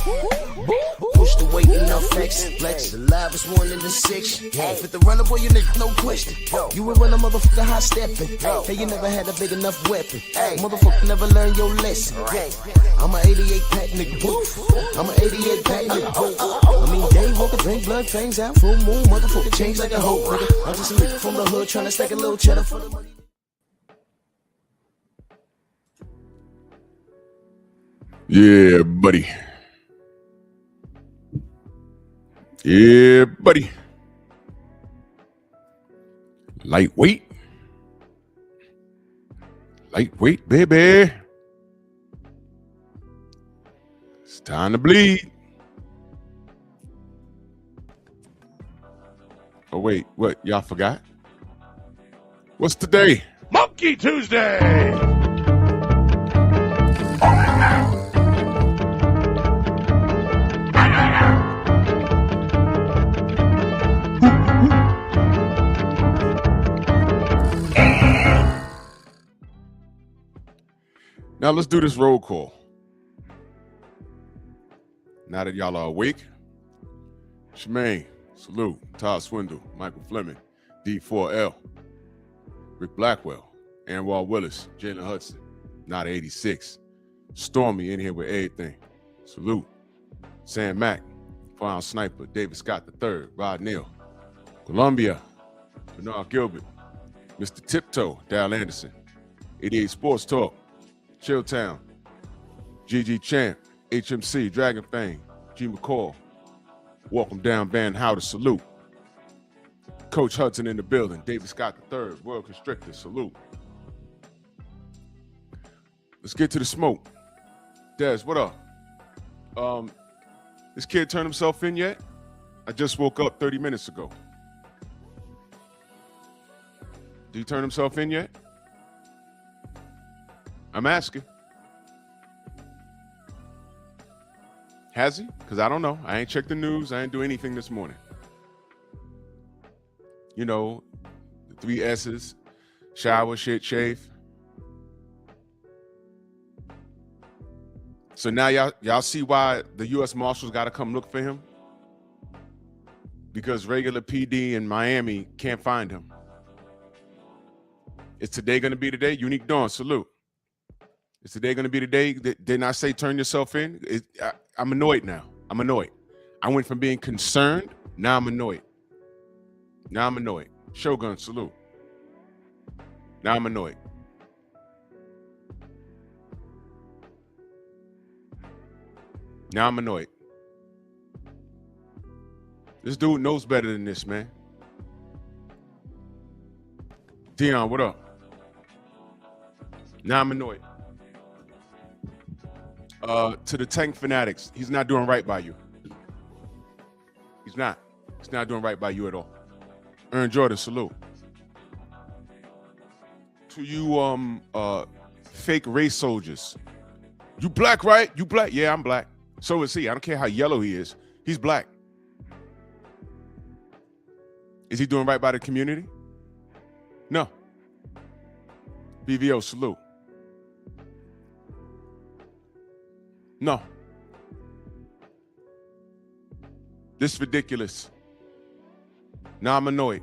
Push the weight enough flex. The live is 1 in the 6. Fit the runner, boy, you nigga, no question. You ain't run a motherfucker high stepping. Hey, you never had a big enough weapon. Motherfucker never learned your lesson. I'm a 88 pack nigga. I'm a 88 pack nigga. I mean, day walker, drink blood, fangs out, full moon, motherfucker change like a hoe, nigga. I'm just a nigga from the hood trying to stack a little cheddar for the money. Yeah, buddy. Yeah, buddy. Lightweight. Lightweight, baby. It's time to bleed. Oh, wait, what? Y'all forgot? What's today? Monkey Tuesday! Now let's do this roll call. Now that y'all are awake, Shemaine, salute, Todd Swindle, Michael Fleming, D4L, Rick Blackwell, Anwar Willis, Jalen Hudson, not 86, Stormy in here with everything, salute, Sam Mack, Fine Sniper, David Scott III, Rod Neal, Columbia, Bernard Gilbert, Mr. Tiptoe, Dal Anderson, 88 Sports Talk, Chilltown, GG Champ, HMC, Dragon Fang, G McCall, Welcome Down Van Howder, salute. Coach Hudson in the building, David Scott III, World Constrictor, salute. Let's get to the smoke. Des, what up? This kid turned himself in yet? I just woke up 30 minutes ago. Did he turn himself in yet? I'm asking. Has he? Because I don't know. I ain't checked the news. I ain't do anything this morning. You know, the 3 S's, shower, shit, shave. So now y'all see why the U.S. Marshals got to come look for him? Because regular PD in Miami can't find him. Is today going to be the day? Unique Dawn, salute. Is today going to be the day? Didn't I say turn yourself in? I'm annoyed now. I'm annoyed. I went from being concerned, now I'm annoyed. Shogun, salute. Now I'm annoyed. This dude knows better than this, man. Dion, what up? Now I'm annoyed. To the Tank Fanatics, he's not doing right by you. He's not doing right by you at all. Aaron Jordan, salute. To you fake race soldiers. You black, right? You black? Yeah, I'm black. So is he. I don't care how yellow he is. He's black. Is he doing right by the community? No. BVO, salute. No. This is ridiculous. Now I'm annoyed.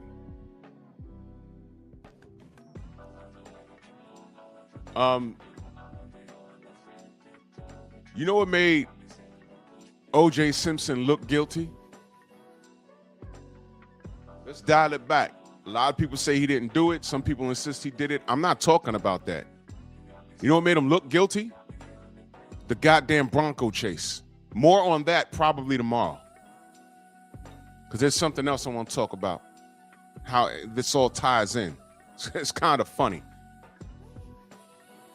You know what made O.J. Simpson look guilty? Let's dial it back. A lot of people say he didn't do it. Some people insist he did it. I'm not talking about that. You know what made him look guilty? The goddamn Bronco chase. More on that probably tomorrow. Because there's something else I want to talk about. How this all ties in. It's kind of funny.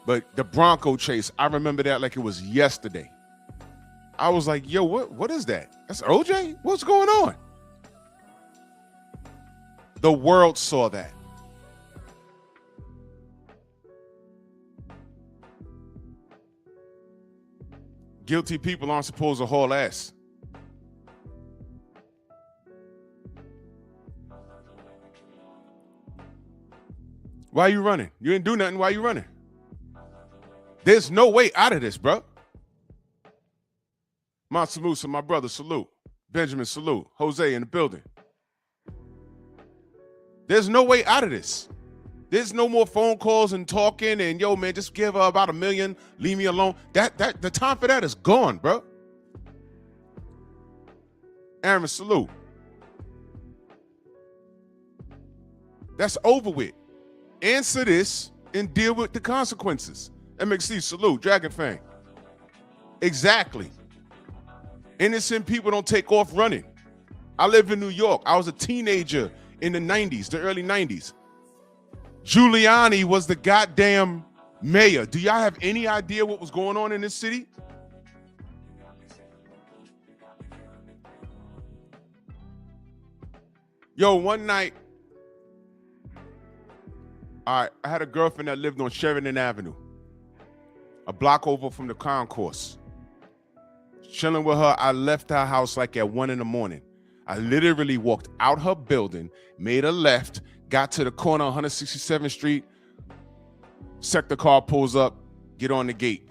But the Bronco chase, I remember that like it was yesterday. I was like, yo, what is that? That's OJ? What's going on? The world saw that. Guilty people aren't supposed to haul ass. Why are you running? You didn't do nothing. Why are you running? There's no way out of this, bro. Mansa Musa, my brother, salute. Benjamin, salute. Jose in the building. There's no way out of this. There's no more phone calls and talking and, yo, man, just give her about $1 million. Leave me alone. The time for that is gone, bro. Aaron, salute. That's over with. Answer this and deal with the consequences. MXC, salute. Dragon Fang. Exactly. Innocent people don't take off running. I live in New York. I was a teenager in the 90s, the early 90s. Giuliani was the goddamn mayor. Do y'all have any idea what was going on in this city? Yo, one night, I had a girlfriend that lived on Sheridan Avenue, a block over from the concourse. Chilling with her, I left her house like at 1 a.m. I literally walked out her building, made a left, got to the corner of 167th Street, sector car pulls up, get on the gate.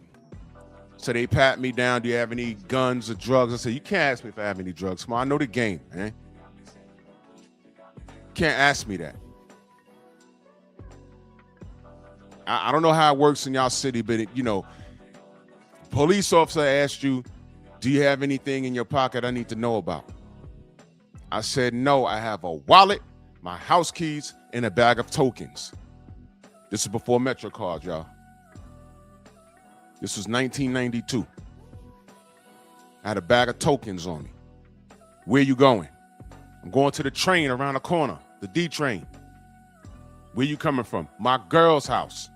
So they pat me down, do you have any guns or drugs? I said, you can't ask me if I have any drugs. Come on, I know the game, man. Can't ask me that. I don't know how it works in y'all city, but police officer asked you, do you have anything in your pocket I need to know about? I said, no, I have a wallet, my house keys, and a bag of tokens. This is before Metro cards, y'all. This was 1992. I had a bag of tokens on me. Where you going? I'm going to the train around the corner, the D train. Where you coming from? My girl's house.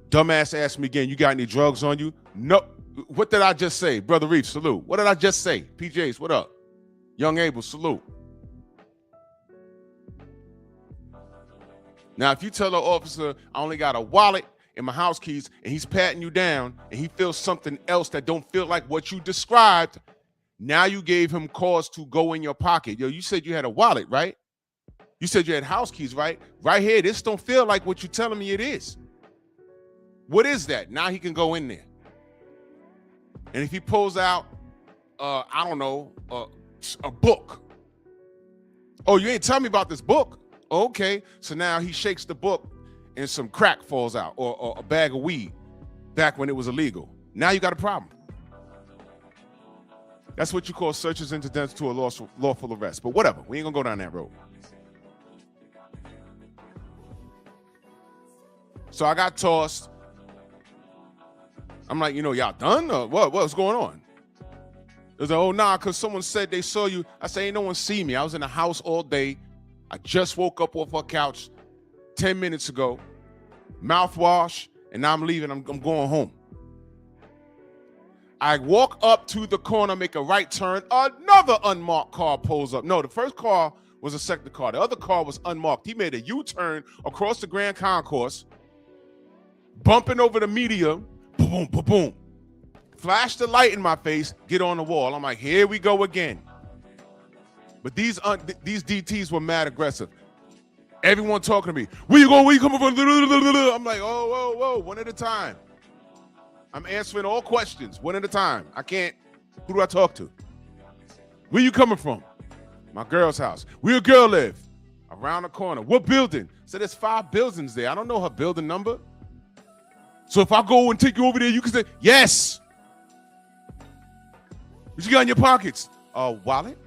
Dumbass asked me again, you got any drugs on you? No. What did I just say? Brother Reef, salute. What did I just say? PJs, what up? Young Abel, salute. Now, if you tell an officer, I only got a wallet and my house keys, and he's patting you down, and he feels something else that don't feel like what you described, now you gave him cause to go in your pocket. Yo, you said you had a wallet, right? You said you had house keys, right? Right here, this don't feel like what you're telling me it is. What is that? Now he can go in there. And if he pulls out, I don't know, a book. Oh, you ain't tell me about this book? Okay, so now he shakes the book and some crack falls out, or a bag of weed back when it was illegal. Now you got a problem. That's what you call searches incidental to a lawful arrest. But whatever, we ain't gonna go down that road. So I got tossed. I'm like, y'all done? Or what's going on? There's like, oh, nah, because someone said they saw you. I say, ain't no one see me. I was in the house all day. I just woke up off her couch 10 minutes ago. Mouthwash, and now I'm leaving. I'm going home. I walk up to the corner, make a right turn. Another unmarked car pulls up. No, the first car was a sector car. The other car was unmarked. He made a U-turn across the Grand Concourse, bumping over the median. Boom, boom, boom. Flash the light in my face, get on the wall. I'm like, here we go again. But these DTs were mad aggressive. Everyone talking to me. Where you going? Where you coming from? I'm like, oh, whoa, one at a time. I'm answering all questions, one at a time. I can't. Who do I talk to? Where you coming from? My girl's house. Where your girl live? Around the corner. What building? So there's 5 buildings there. I don't know her building number. So if I go and take you over there, you can say, yes. What you got in your pockets? A wallet,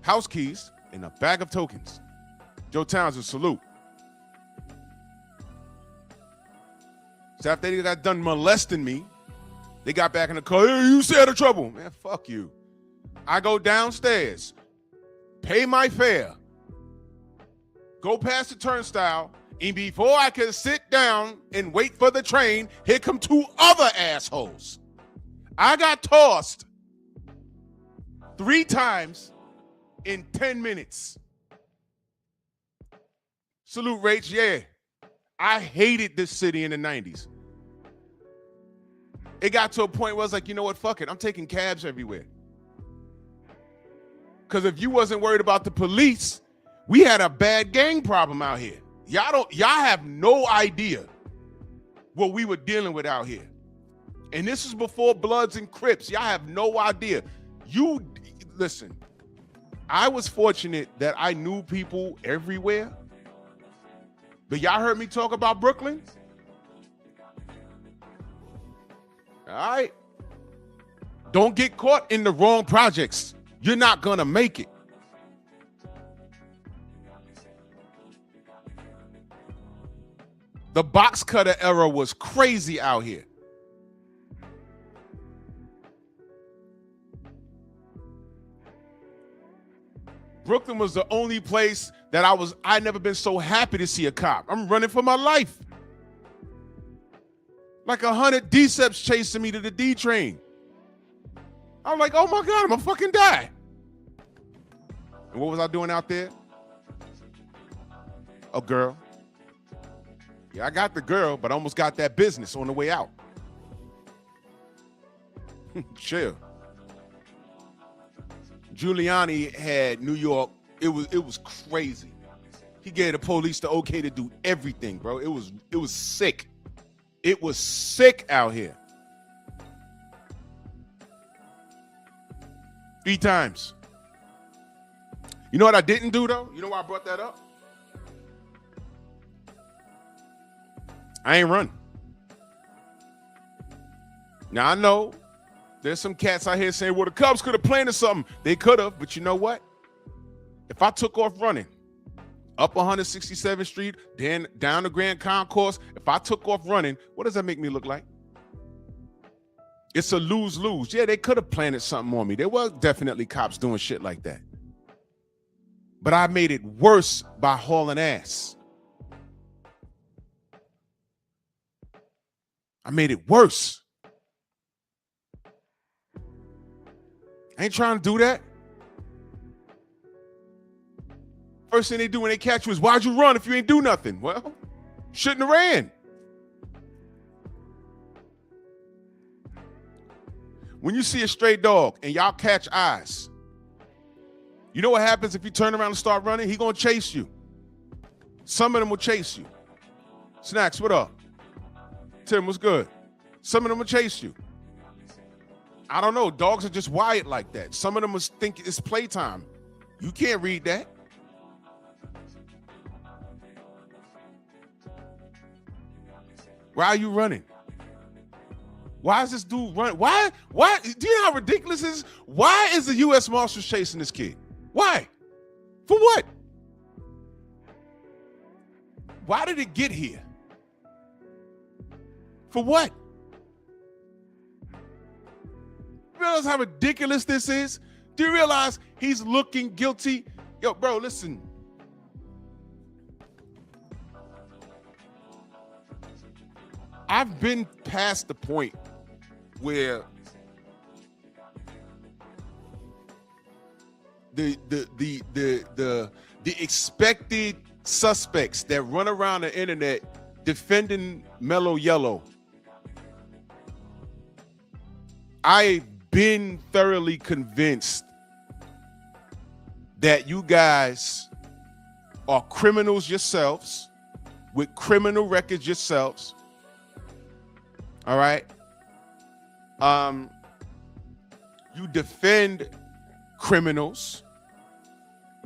house keys, and a bag of tokens. Joe Townsend, salute. So after they got done molesting me, they got back in the car. Hey, you stay out of trouble. Man, fuck you. I go downstairs, pay my fare, go past the turnstile, and before I can sit down and wait for the train, here come 2 other assholes. I got tossed 3 times in 10 minutes. Salute, Rach. Yeah, I hated this city in the 90s. It got to a point where I was like, you know what, fuck it. I'm taking cabs everywhere. Because if you wasn't worried about the police, we had a bad gang problem out here. Y'all have no idea what we were dealing with out here. And this is before Bloods and Crips. Y'all have no idea. Listen, I was fortunate that I knew people everywhere. But y'all heard me talk about Brooklyn? All right. Don't get caught in the wrong projects. You're not going to make it. The box cutter era was crazy out here. Brooklyn was the only place that I'd never been so happy to see a cop. I'm running for my life. Like 100 Deceps chasing me to the D train. I'm like, oh my God, I'm gonna fucking die. And what was I doing out there? A girl. Yeah, I got the girl, but I almost got that business on the way out. Chill. Giuliani had New York. It was crazy. He gave the police the okay to do everything, bro. It was sick. It was sick out here. 3 times. You know what I didn't do though? You know why I brought that up? I ain't run. Now I know there's some cats out here saying, well, the Cubs could have planted something. They could have, but you know what? If I took off running up 167th Street, then down the Grand Concourse, if I took off running, what does that make me look like? It's a lose-lose. Yeah, they could have planted something on me. There was definitely cops doing shit like that. But I made it worse by hauling ass. I made it worse. I ain't trying to do that. First thing they do when they catch you is, why'd you run if you ain't do nothing? Well, shouldn't have ran. When you see a stray dog and y'all catch eyes, you know what happens if you turn around and start running? He gonna chase you. Some of them will chase you. Snacks, what up? Tim, what's good? Some of them will chase you. I don't know. Dogs are just wired like that. Some of them will think it's playtime. You can't read that. Why are you running? Why is this dude running? Why? Do you know how ridiculous this is? Why is the U.S. Marshals chasing this kid? Why? For what? Why did it get here? For what? Realize how ridiculous this is? Do you realize he's looking guilty? Yo, bro, listen. I've been past the point where the expected suspects that run around the internet defending Mellow Yellow, I've been thoroughly convinced that you guys are criminals yourselves, with criminal records yourselves. All right. You defend criminals,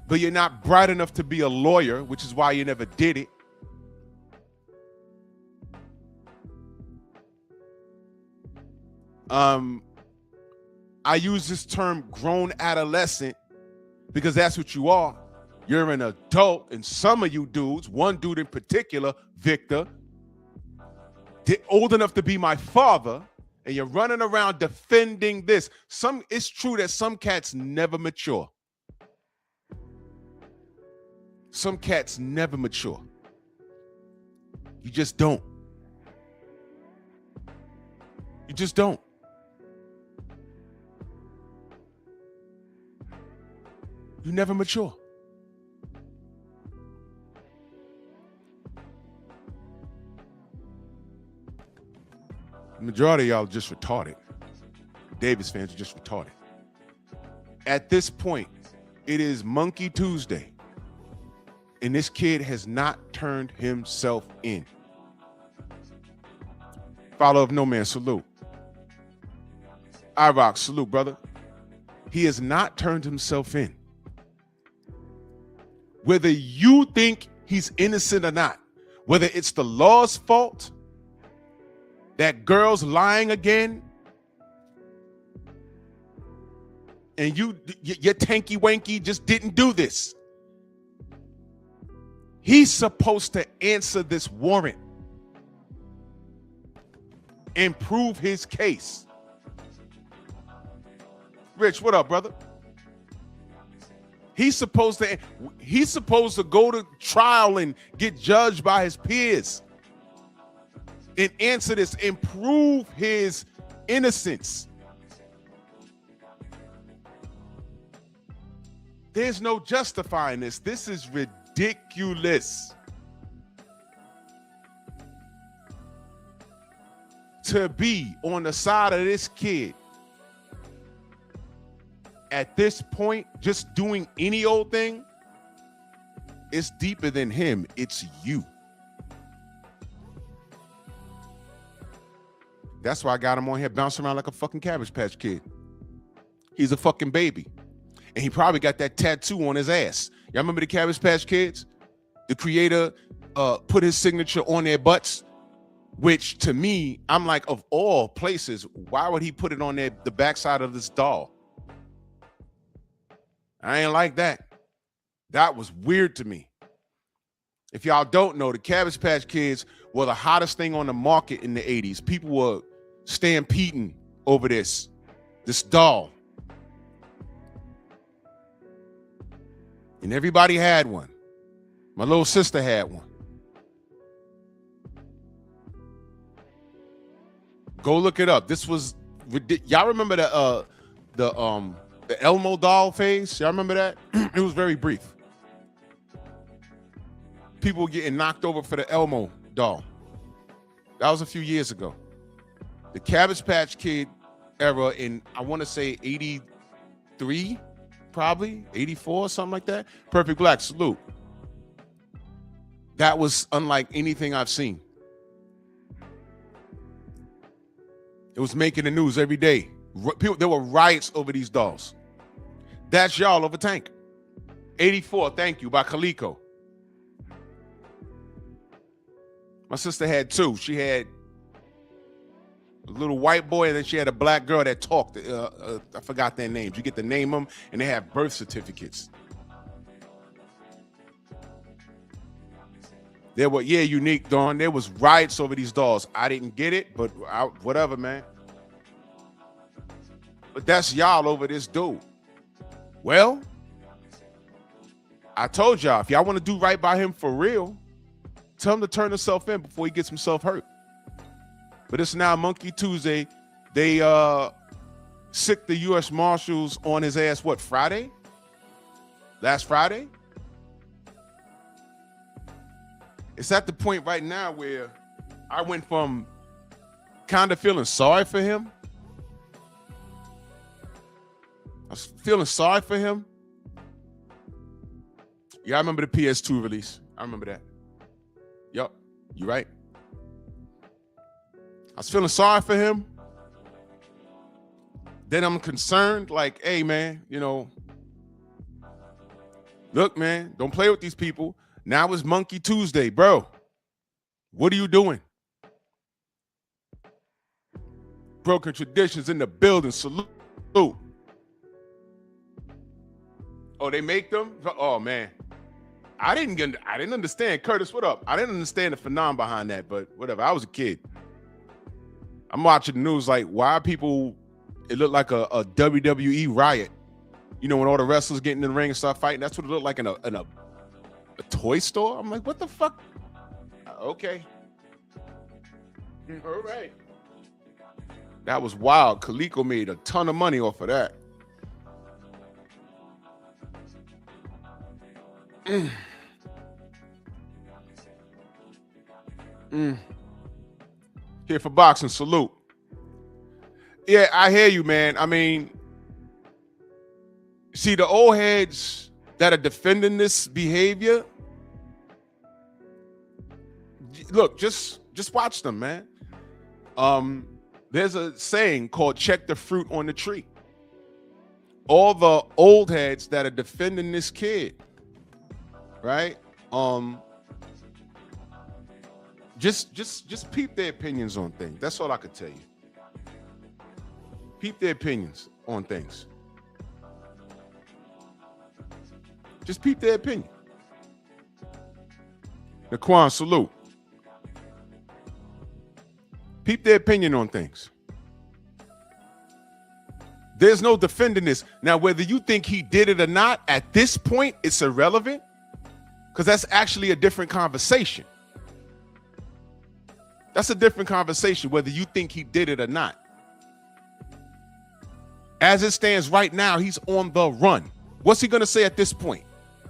but you're not bright enough to be a lawyer, which is why you never did it. I use this term grown adolescent because that's what you are. You're an adult, and some of you dudes, one dude in particular, Victor, old enough to be my father, and you're running around defending this. It's true that some cats never mature. Some cats never mature. You just don't. You just don't. You never mature. The majority of y'all are just retarded. Davis fans are just retarded. At this point, it is Monkey Tuesday, and this kid has not turned himself in. Follow of no man, salute. I rock. Salute, brother. He has not turned himself in. Whether you think he's innocent or not, whether it's the law's fault, that girl's lying again, and your tanky wanky just didn't do this. He's supposed to answer this warrant and prove his case. Rich, what up, brother? He's supposed to go to trial and get judged by his peers and answer this and prove his innocence. There's no justifying this. This is ridiculous. To be on the side of this kid at this point, just doing any old thing, it's deeper than him. It's you. That's why I got him on here bouncing around like a fucking Cabbage Patch Kid. He's a fucking baby. And he probably got that tattoo on his ass. Y'all remember the Cabbage Patch Kids? The creator put his signature on their butts, which to me, I'm like, of all places, why would he put it on the backside of this doll? I ain't like that. That was weird to me. If y'all don't know, the Cabbage Patch Kids were the hottest thing on the market in the 80s. People were stampeding over this doll. And everybody had one. My little sister had one. Go look it up. This was y'all remember the Elmo doll phase? Y'all remember that? It was very brief. People were getting knocked over for the Elmo doll. That was a few years ago. The Cabbage Patch Kid era in, I want to say 83, probably 84, something like that. Perfect Black, salute. That was unlike anything I've seen. It was making the news every day. There were riots over these dolls. That's y'all over Tank. 84, thank you, by Kaliko. My sister had two. She had a little white boy, and then she had a black girl that talked. I forgot their names. You get to name them, and they have birth certificates. There were, Unique, Dawn. There was riots over these dolls. I didn't get it, but whatever, man. But that's y'all over this dude. Well, I told y'all, if y'all want to do right by him for real, tell him to turn himself in before he gets himself hurt. But it's now Monkey Tuesday. They sicked the U.S. Marshals on his ass, what, Friday? Last Friday? It's at the point right now where I went from kind of feeling sorry for him. I was feeling sorry for him. Yeah, I remember the PS2 release. I remember that. Yup, you right. I was feeling sorry for him. Then I'm concerned, like, hey, man, look, man, don't play with these people. Now it's Monkey Tuesday, bro. What are you doing? Broken traditions in the building. Salute. Oh, they make them? Oh, man. I didn't understand. Curtis, what up? I didn't understand the phenomenon behind that, but whatever. I was a kid. I'm watching the news like, why are people, it looked like a WWE riot. When all the wrestlers get in the ring and start fighting, that's what it looked like in a toy store. I'm like, what the fuck? Okay. All right. That was wild. Kaliko made a ton of money off of that. Here for boxing, salute. Yeah, I hear you, man. I mean, see, the old heads that are defending this behavior, look, just watch them, man. There's a saying called check the fruit on the tree. All the old heads that are defending this kid, right? Just peep their opinions on things. That's all I could tell you. Peep their opinions on things. Just peep their opinion. Naquan, salute. Peep their opinion on things. There's no defending this. Now, whether you think he did it or not, at this point, it's irrelevant because that's actually a different conversation. That's a different conversation, whether you think he did it or not. As it stands right now, he's on the run. What's he going to say at this point?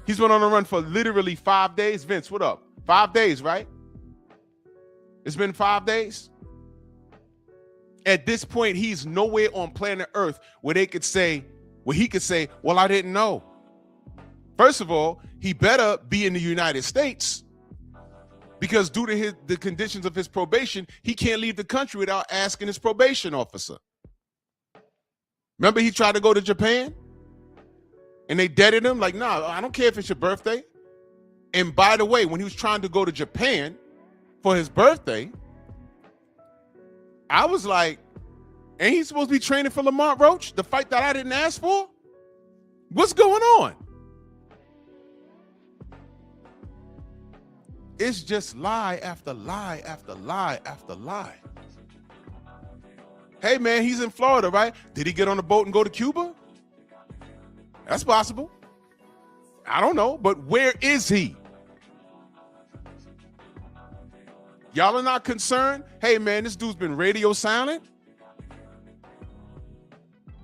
He's been on the run for literally 5 days. Vince, what up? 5 days, right? It's been 5 days. At this point, he's nowhere on planet Earth where he could say, well, I didn't know. First of all, he better be in the United States because due to the conditions of his probation, he can't leave the country without asking his probation officer. Remember he tried to go to Japan? And they deaded him like, nah, I don't care if it's your birthday. And by the way, when he was trying to go to Japan for his birthday, I was like, ain't he supposed to be training for Lamont Roach, the fight that I didn't ask for? What's going on? It's just lie after lie after lie after lie. Hey, man, he's in Florida, right? Did he get on a boat and go to Cuba? That's possible. I don't know, but where is he? Y'all are not concerned? Hey, man, this dude's been radio silent.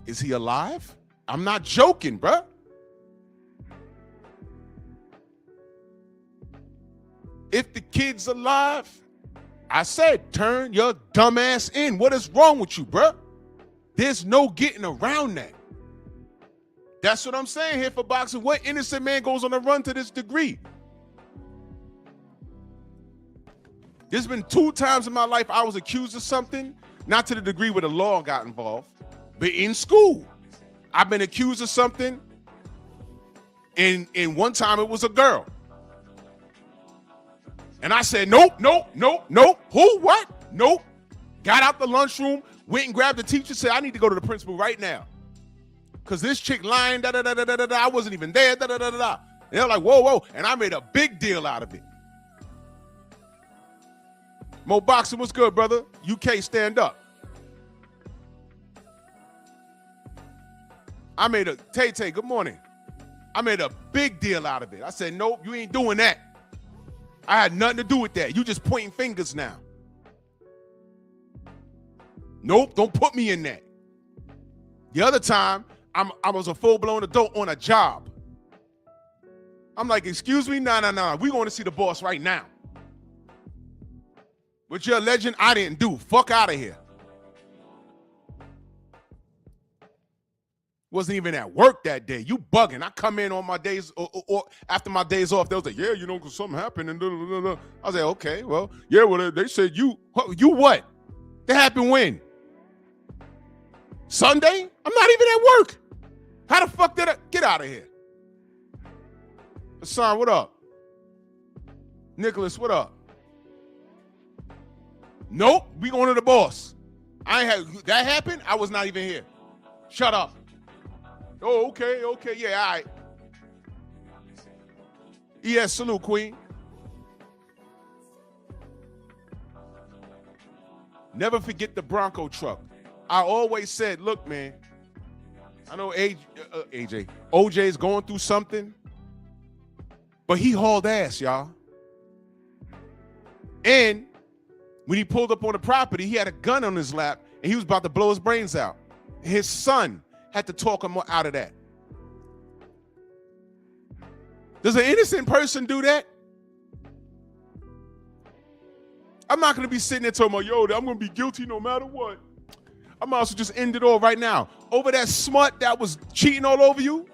Is he alive? I'm not joking, bruh. If the kid's alive, I said, turn your dumb ass in. What is wrong with you, bruh? There's no getting around that. That's what I'm saying here for boxing. What innocent man goes on a run to this degree? There's been 2 times in my life I was accused of something, not to the degree where the law got involved, but in school. I've been accused of something, and one time it was a girl. And I said, nope. Who, what? Nope. Got out the lunchroom, went and grabbed the teacher, said, I need to go to the principal right now. Because this chick lying, da-da-da-da-da-da, I wasn't even there, da-da-da-da-da. And they're like, whoa. And I made a big deal out of it. Mo Boxing, what's good, brother? UK, stand up. Tay, good morning. I made a big deal out of it. I said, nope, you ain't doing that. I had nothing to do with that. You just pointing fingers now. Nope, don't put me in that. The other time, I was a full-blown adult on a job. I'm like, excuse me? Nah. We going to see the boss right now. What you're alleging, I didn't do. Fuck out of here. Wasn't even at work that day. You bugging. I come in on my days or after my days off. They was like, yeah, because something happened. And I was like, okay, well, yeah, well, they said you what? That happened when? Sunday? I'm not even at work. How the fuck did I get out of here? Hassan, what up? Nicholas, what up? Nope, we going to the boss. That happened? I was not even here. Shut up. Oh, okay, yeah, all right. Yes, salute, Queen. Never forget the Bronco truck. I always said, look, man, I know OJ is going through something, but he hauled ass, y'all. And when he pulled up on the property, he had a gun on his lap, and he was about to blow his brains out. His son had to talk him out of that. Does an innocent person do that? I'm not going to be sitting there talking about, yo, I'm going to be guilty no matter what. I might also just end it all right now. Over that smut that was cheating all over you?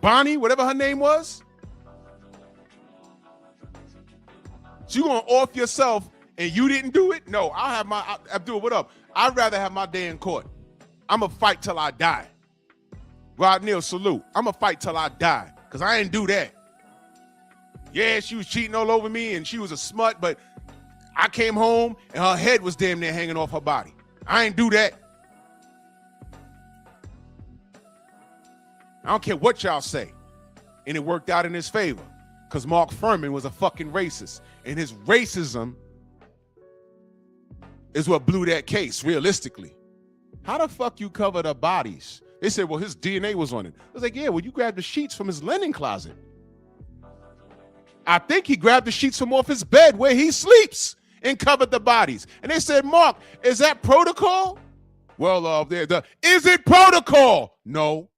Bonnie, whatever her name was? So you gonna off yourself and you didn't do it? No, Abdul, what up? I'd rather have my day in court. I'ma fight till I die. Rod Neal, salute. I'ma fight till I die, because I didn't do that. Yeah, she was cheating all over me and she was a smut, but I came home and her head was damn near hanging off her body. I ain't do that. I don't care what y'all say. And it worked out in his favor, because Mark Furman was a fucking racist. And his racism is what blew that case, realistically. How the fuck you cover the bodies? They said, well, his DNA was on it. I was like, yeah, well, you grabbed the sheets from his linen closet. I think he grabbed the sheets from off his bed where he sleeps and covered the bodies. And they said, Mark, is that protocol? Well, is it protocol? No.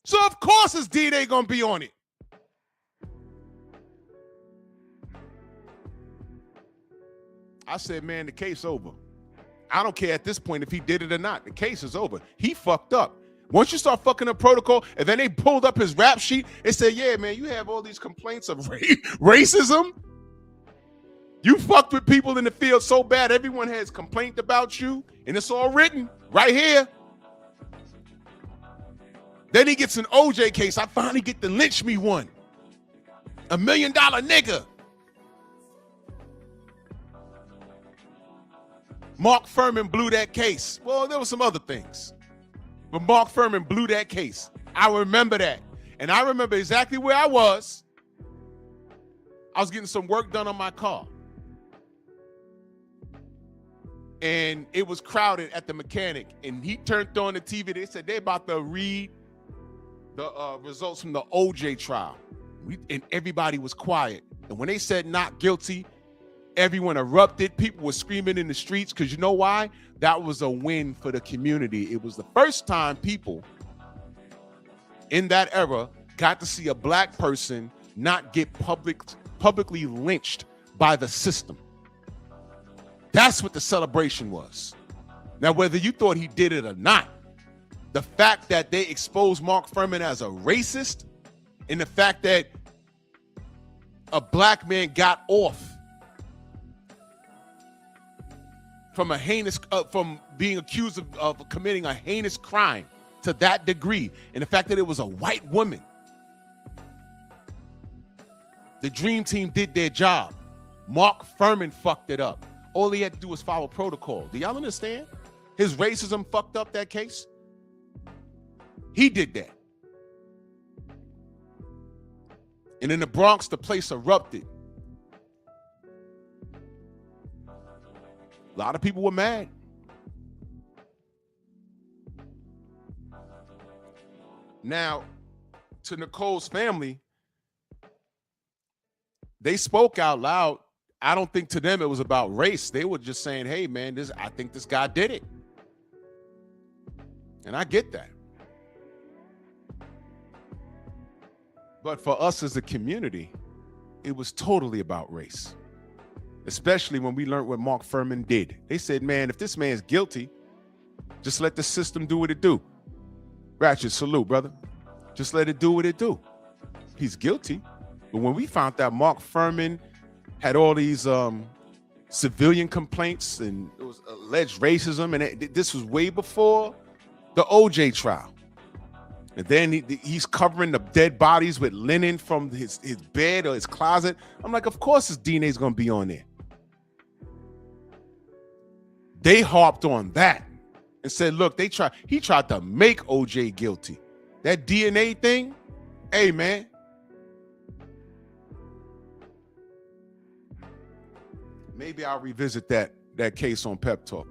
So of course his DNA gonna be on it. I said, man, the case over. I don't care at this point if he did it or not. The case is over. He fucked up. Once you start fucking up protocol, and then they pulled up his rap sheet and said, yeah, man, you have all these complaints of racism. You fucked with people in the field so bad, everyone has complained about you, and it's all written right here. Then he gets an OJ case. I finally get the lynch me one. $1 million nigga. Mark Furman blew that case. Well, there were some other things, but Mark Furman blew that case. I remember that. And I remember exactly where I was. I was getting some work done on my car. And it was crowded at the mechanic. And he turned on the TV. They said they're about to read the results from the OJ trial. And everybody was quiet. And when they said not guilty, everyone erupted. People were screaming in the streets, because you know why? That was a win for the community. It was the first time people in that era got to see a black person not get publicly lynched by the system. That's what the celebration was. Now, whether you thought he did it or not, the fact that they exposed Mark Furman as a racist, and the fact that a black man got off from from being accused of committing a heinous crime to that degree, and the fact that it was a white woman. The Dream Team did their job. Mark Furman fucked it up. All he had to do was follow protocol. Do y'all understand? His racism fucked up that case. He did that. And in the Bronx, the place erupted. A lot of people were mad. Now, to Nicole's family, they spoke out loud. I don't think to them it was about race. They were just saying, hey, man, I think this guy did it. And I get that. But for us as a community, it was totally about race. Especially when we learned what Mark Furman did. They said, man, if this man's guilty, just let the system do what it do. Ratchet, salute, brother. Just let it do what it do. He's guilty. But when we found out Mark Furman had all these civilian complaints and it was alleged racism, and this was way before the OJ trial. And then he's covering the dead bodies with linen from his bed or his closet. I'm like, of course his DNA is going to be on there. They harped on that and said, look, he tried to make OJ guilty. That DNA thing, hey, man. Maybe I'll revisit that case on Pep Talk.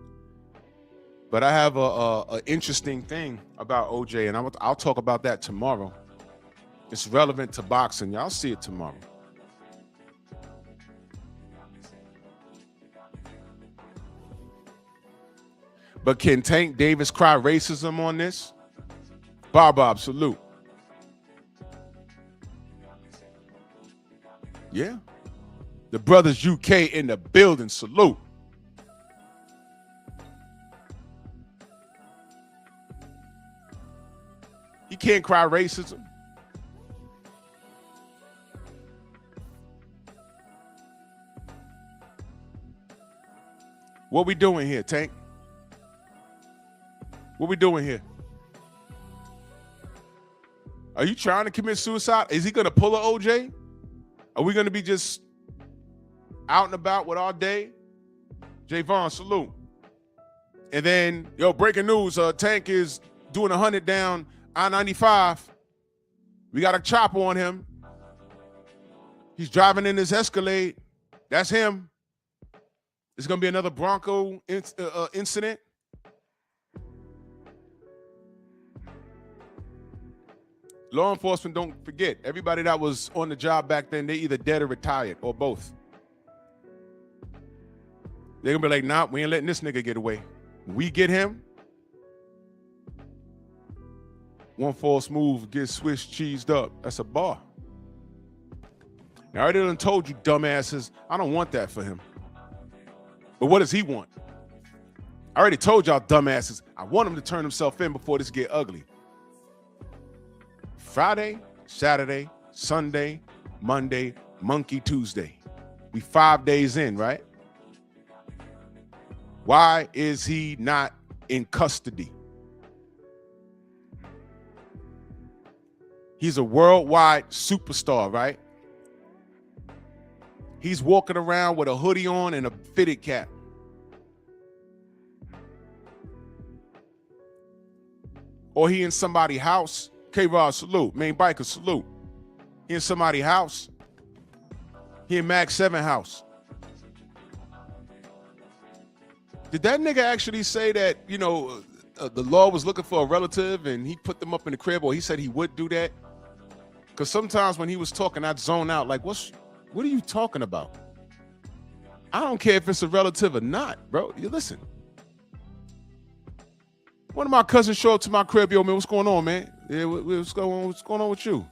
But I have a interesting thing about OJ, and I'll talk about that tomorrow. It's relevant to boxing. Y'all see it tomorrow. But can Tank Davis cry racism on this? Bob, salute. Yeah. The Brothers UK in the building, salute. He can't cry racism. What we doing here, Tank? What we doing here? Are you trying to commit suicide? Is he going to pull a OJ? Are we going to be just out and about with our day? Javon, salute. And then, breaking news, Tank is doing 100 down I-95. We got a chopper on him. He's driving in his Escalade. That's him. It's going to be another Bronco incident. Law enforcement, don't forget, everybody that was on the job back then, they either dead or retired or both. They're going to be like, nah, we ain't letting this nigga get away. We get him. One false move, get Swiss cheesed up. That's a bar. Now, I already done told you, dumbasses, I don't want that for him. But what does he want? I already told y'all, dumbasses, I want him to turn himself in before this get ugly. Friday, Saturday, Sunday, Monday, Monkey Tuesday. We 5 days in, right? Why is he not in custody? He's a worldwide superstar, right? He's walking around with a hoodie on and a fitted cap. Or he in somebody's house. K-Rod, salute. Main Biker, salute. He in somebody's house. He in Mag 7 house. Did that nigga actually say that, the law was looking for a relative and he put them up in the crib, or he said he would do that? Because sometimes when he was talking, I'd zone out like, what are you talking about? I don't care if it's a relative or not, bro. You listen. One of my cousins showed up to my crib, yo, man, what's going on, man? Yeah, what's going on with you?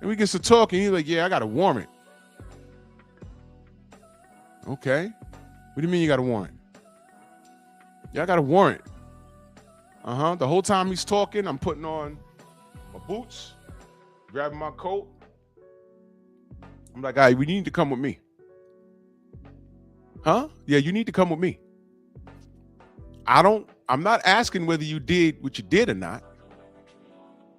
And we get to talking, he's like, yeah, I got a warrant. Okay. What do you mean you got a warrant? Yeah, I got a warrant. The whole time he's talking, I'm putting on my boots, grabbing my coat. I'm like, all right, we need to come with me. Huh? Yeah, you need to come with me. I'm not asking whether you did what you did or not,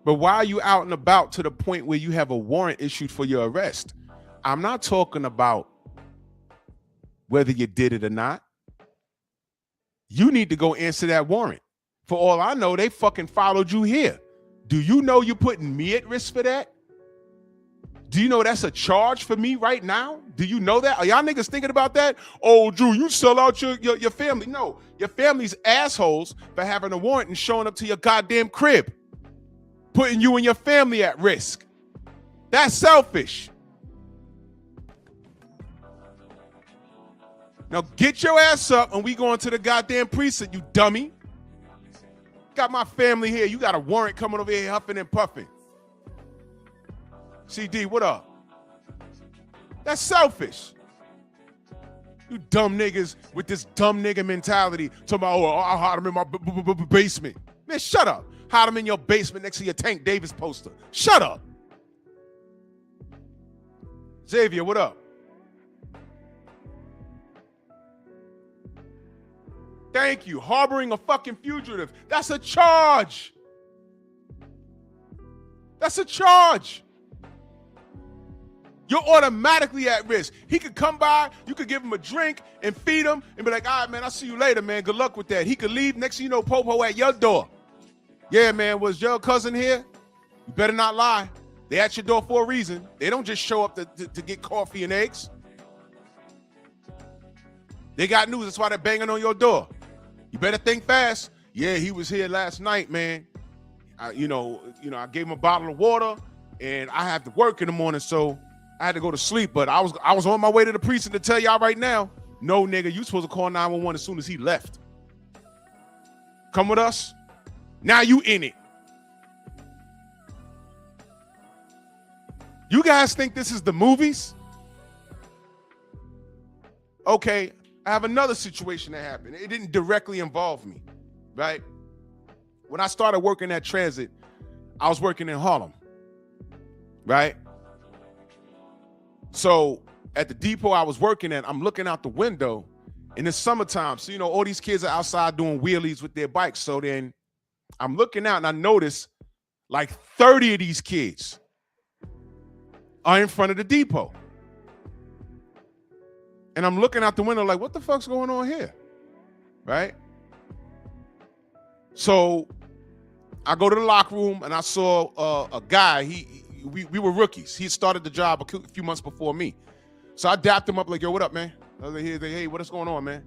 but why are you out and about to the point where you have a warrant issued for your arrest? I'm not talking about whether you did it or not. You need to go answer that warrant. For all I know, they fucking followed you here. Do you know you're putting me at risk for that? Do you know that's a charge for me right now? Do you know that? Are y'all niggas thinking about that? Oh, Drew, you sell out your family. No, your family's assholes for having a warrant and showing up to your goddamn crib, putting you and your family at risk. That's selfish. Now get your ass up and we going to the goddamn precinct, you dummy. Got my family here. You got a warrant coming over here huffing and puffing. CD, what up? That's selfish. You dumb niggas with this dumb nigga mentality talking about, I'll hide him in my basement. Man, shut up. Hide him in your basement next to your Tank Davis poster. Shut up. Xavier, what up? Thank you. Harboring a fucking fugitive. That's a charge. That's a charge. You're automatically at risk. He could come by, you could give him a drink and feed him and be like, all right, man, I'll see you later, man. Good luck with that. He could leave. Next thing you know, Popo at your door. Yeah, man, was your cousin here? You better not lie. They at your door for a reason. They don't just show up to get coffee and eggs. They got news. That's why they're banging on your door. You better think fast. Yeah, he was here last night, man. I gave him a bottle of water, and I have to work in the morning, so I had to go to sleep. But I was on my way to the precinct to tell y'all right now, no, nigga, you supposed to call 911 as soon as he left. Come with us. Now you in it. You guys think this is the movies? Okay, I have another situation that happened. It didn't directly involve me, right? When I started working at Transit, I was working in Harlem, right? So at the depot I was working at, I'm looking out the window, and it's summertime. So, all these kids are outside doing wheelies with their bikes. So then I'm looking out and I notice like 30 of these kids are in front of the depot. And I'm looking out the window like, what the fuck's going on here? Right? So I go to the locker room and I saw a guy. We were rookies. He started the job a few months before me. So I dapped him up like, yo, what up, man? I was like, hey, what is going on, man?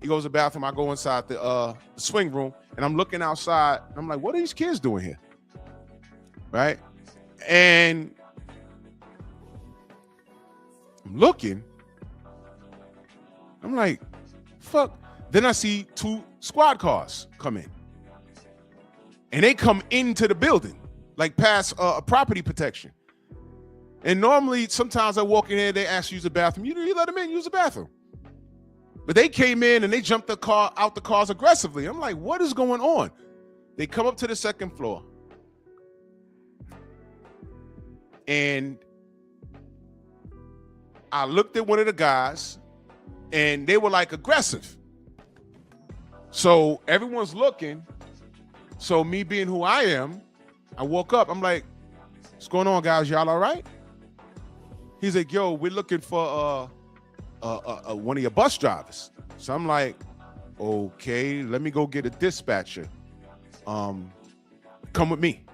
He goes to the bathroom. I go inside the swing room, and I'm looking outside. And I'm like, what are these kids doing here? Right? And I'm looking. I'm like, fuck. Then I see 2 squad cars come in. And they come into the building, like past property protection. And normally, sometimes I walk in there, they ask you to use the bathroom. You let them in, use the bathroom. But they came in and they jumped out the cars aggressively. I'm like, what is going on? They come up to the 2nd floor. And I looked at one of the guys, and they were like aggressive. So everyone's looking. So me being who I am, I woke up. I'm like, what's going on, guys? Y'all all right? He's like, yo, we're looking for one of your bus drivers. So I'm like, okay, let me go get a dispatcher. Come with me.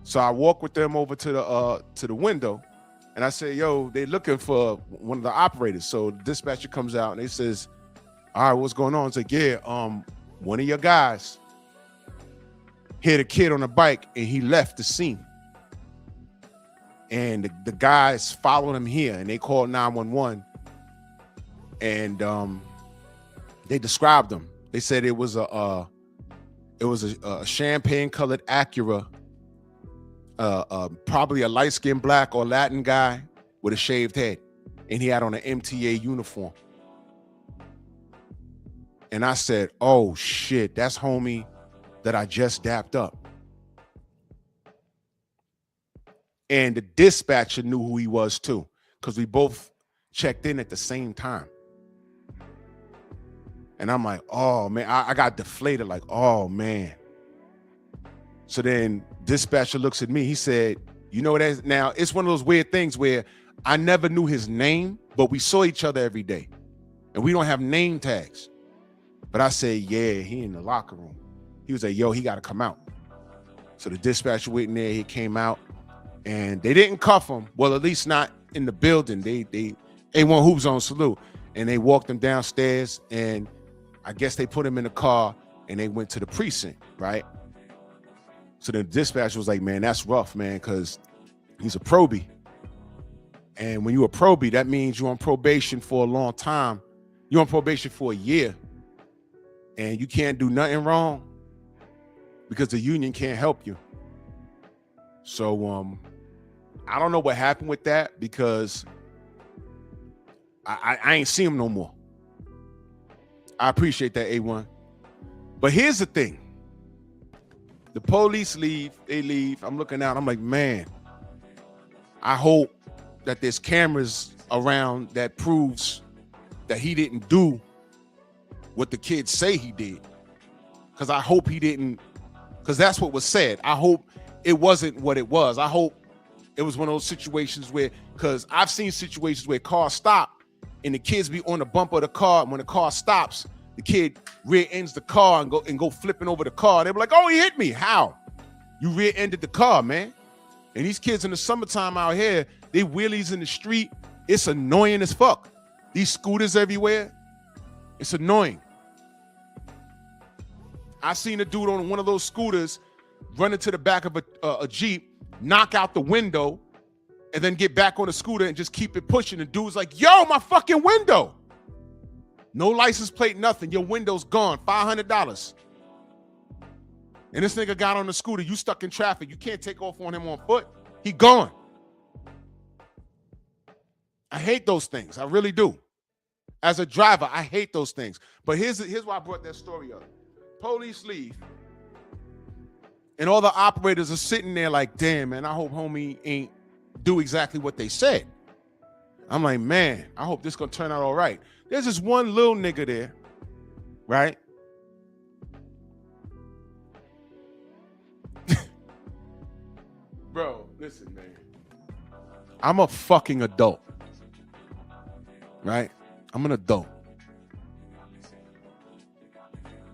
So I walk with them over to the window, and I say, yo, they looking for one of the operators. So the dispatcher comes out and he says, all right, what's going on? It's like, yeah, one of your guys hit a kid on a bike and he left the scene. And the guys followed him here, and they called 911. And they described him. They said it was a champagne-colored Acura, probably a light-skinned black or Latin guy with a shaved head, and he had on an MTA uniform. And I said, "Oh shit, that's homie that I just dapped up." And the dispatcher knew who he was too, because we both checked in at the same time. And I'm like, oh man, I got deflated, like, oh man. So then dispatcher looks at me, he said, you know what that is? Now, it's one of those weird things where I never knew his name, but we saw each other every day. And we don't have name tags. But I said, yeah, he in the locker room. He was like, yo, he got to come out. So the dispatcher went in there, he came out. And they didn't cuff him. Well, at least not in the building. They A1 hoops on salute. And they walked him downstairs, and I guess they put him in the car and they went to the precinct, right? So the dispatcher was like, man, that's rough, man, because he's a probie. And when you're a probie, that means you're on probation for a long time. You're on probation for a year. And you can't do nothing wrong because the union can't help you. So I don't know what happened with that, because I ain't seen him no more. I appreciate that, A1. But here's the thing. The police leave, they leave. I'm looking out, I'm like, man, I hope that there's cameras around that proves that he didn't do what the kids say he did. Because I hope he didn't, because that's what was said. I hope it wasn't what it was. I hope it was one of those situations where, because I've seen situations where cars stop and the kids be on the bumper of the car, and when the car stops, the kid rear ends the car and go flipping over the car. They were like, oh, he hit me. How? You rear ended the car, man. And these kids in the summertime out here, they wheelies in the street. It's annoying as fuck. These scooters everywhere. It's annoying. I seen a dude on one of those scooters run into the back of a Jeep, knock out the window, and then get back on the scooter and just keep it pushing. The dude's like, yo, my fucking window. No license plate, nothing. Your window's gone, $500. And this nigga got on the scooter. You stuck in traffic. You can't take off on him on foot. He gone. I hate those things. I really do. As a driver, I hate those things. But here's why I brought that story up. Police leave. And all the operators are sitting there like, damn, man, I hope homie ain't do exactly what they said. I'm like, man, I hope this gonna turn out all right. There's this one little nigga there, right? Bro, listen, man. I'm a fucking adult, right? I'm an adult.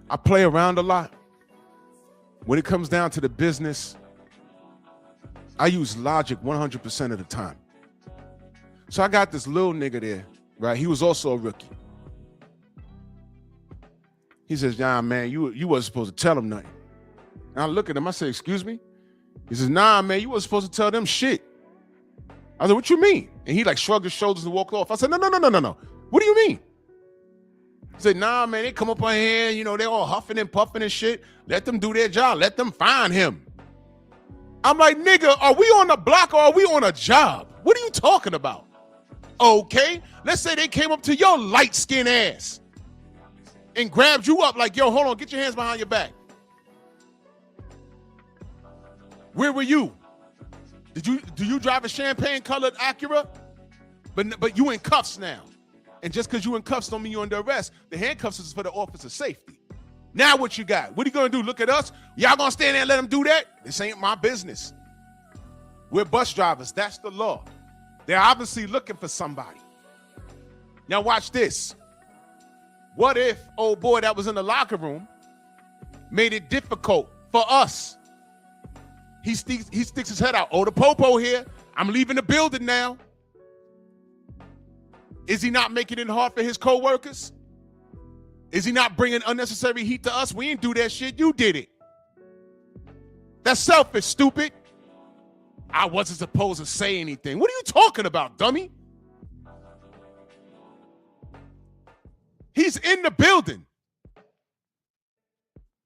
I play around a lot. When it comes down to the business, I use logic 100% of the time. So I got this little nigga there, right? He was also a rookie. He says, nah, man, you wasn't supposed to tell him nothing. And I look at him, I say, excuse me? He says, nah, man, you wasn't supposed to tell them shit. I said, what you mean? And he like shrugged his shoulders and walked off. I said, no. What do you mean? He said, nah, man, they come up on here, you know, they're all huffing and puffing and shit. Let them do their job. Let them find him. I'm like, nigga, are we on the block or are we on a job? What are you talking about? Okay, let's say they came up to your light-skinned ass and grabbed you up like, yo, hold on, get your hands behind your back. Where were you? Do you drive a champagne-colored Acura? But you in cuffs now. And just because you in cuffs don't mean you're under arrest. The handcuffs is for the officer's safety. Now what you got? What are you going to do? Look at us? Y'all going to stand there and let them do that? This ain't my business. We're bus drivers. That's the law. They're obviously looking for somebody. Now watch this. What if old boy that was in the locker room made it difficult for us? He sticks his head out. Oh, the popo here. I'm leaving the building now. Is he not making it hard for his co-workers? Is he not bringing unnecessary heat to us? We didn't do that shit. You did it. That's selfish, stupid. I wasn't supposed to say anything. What are you talking about, dummy? He's in the building.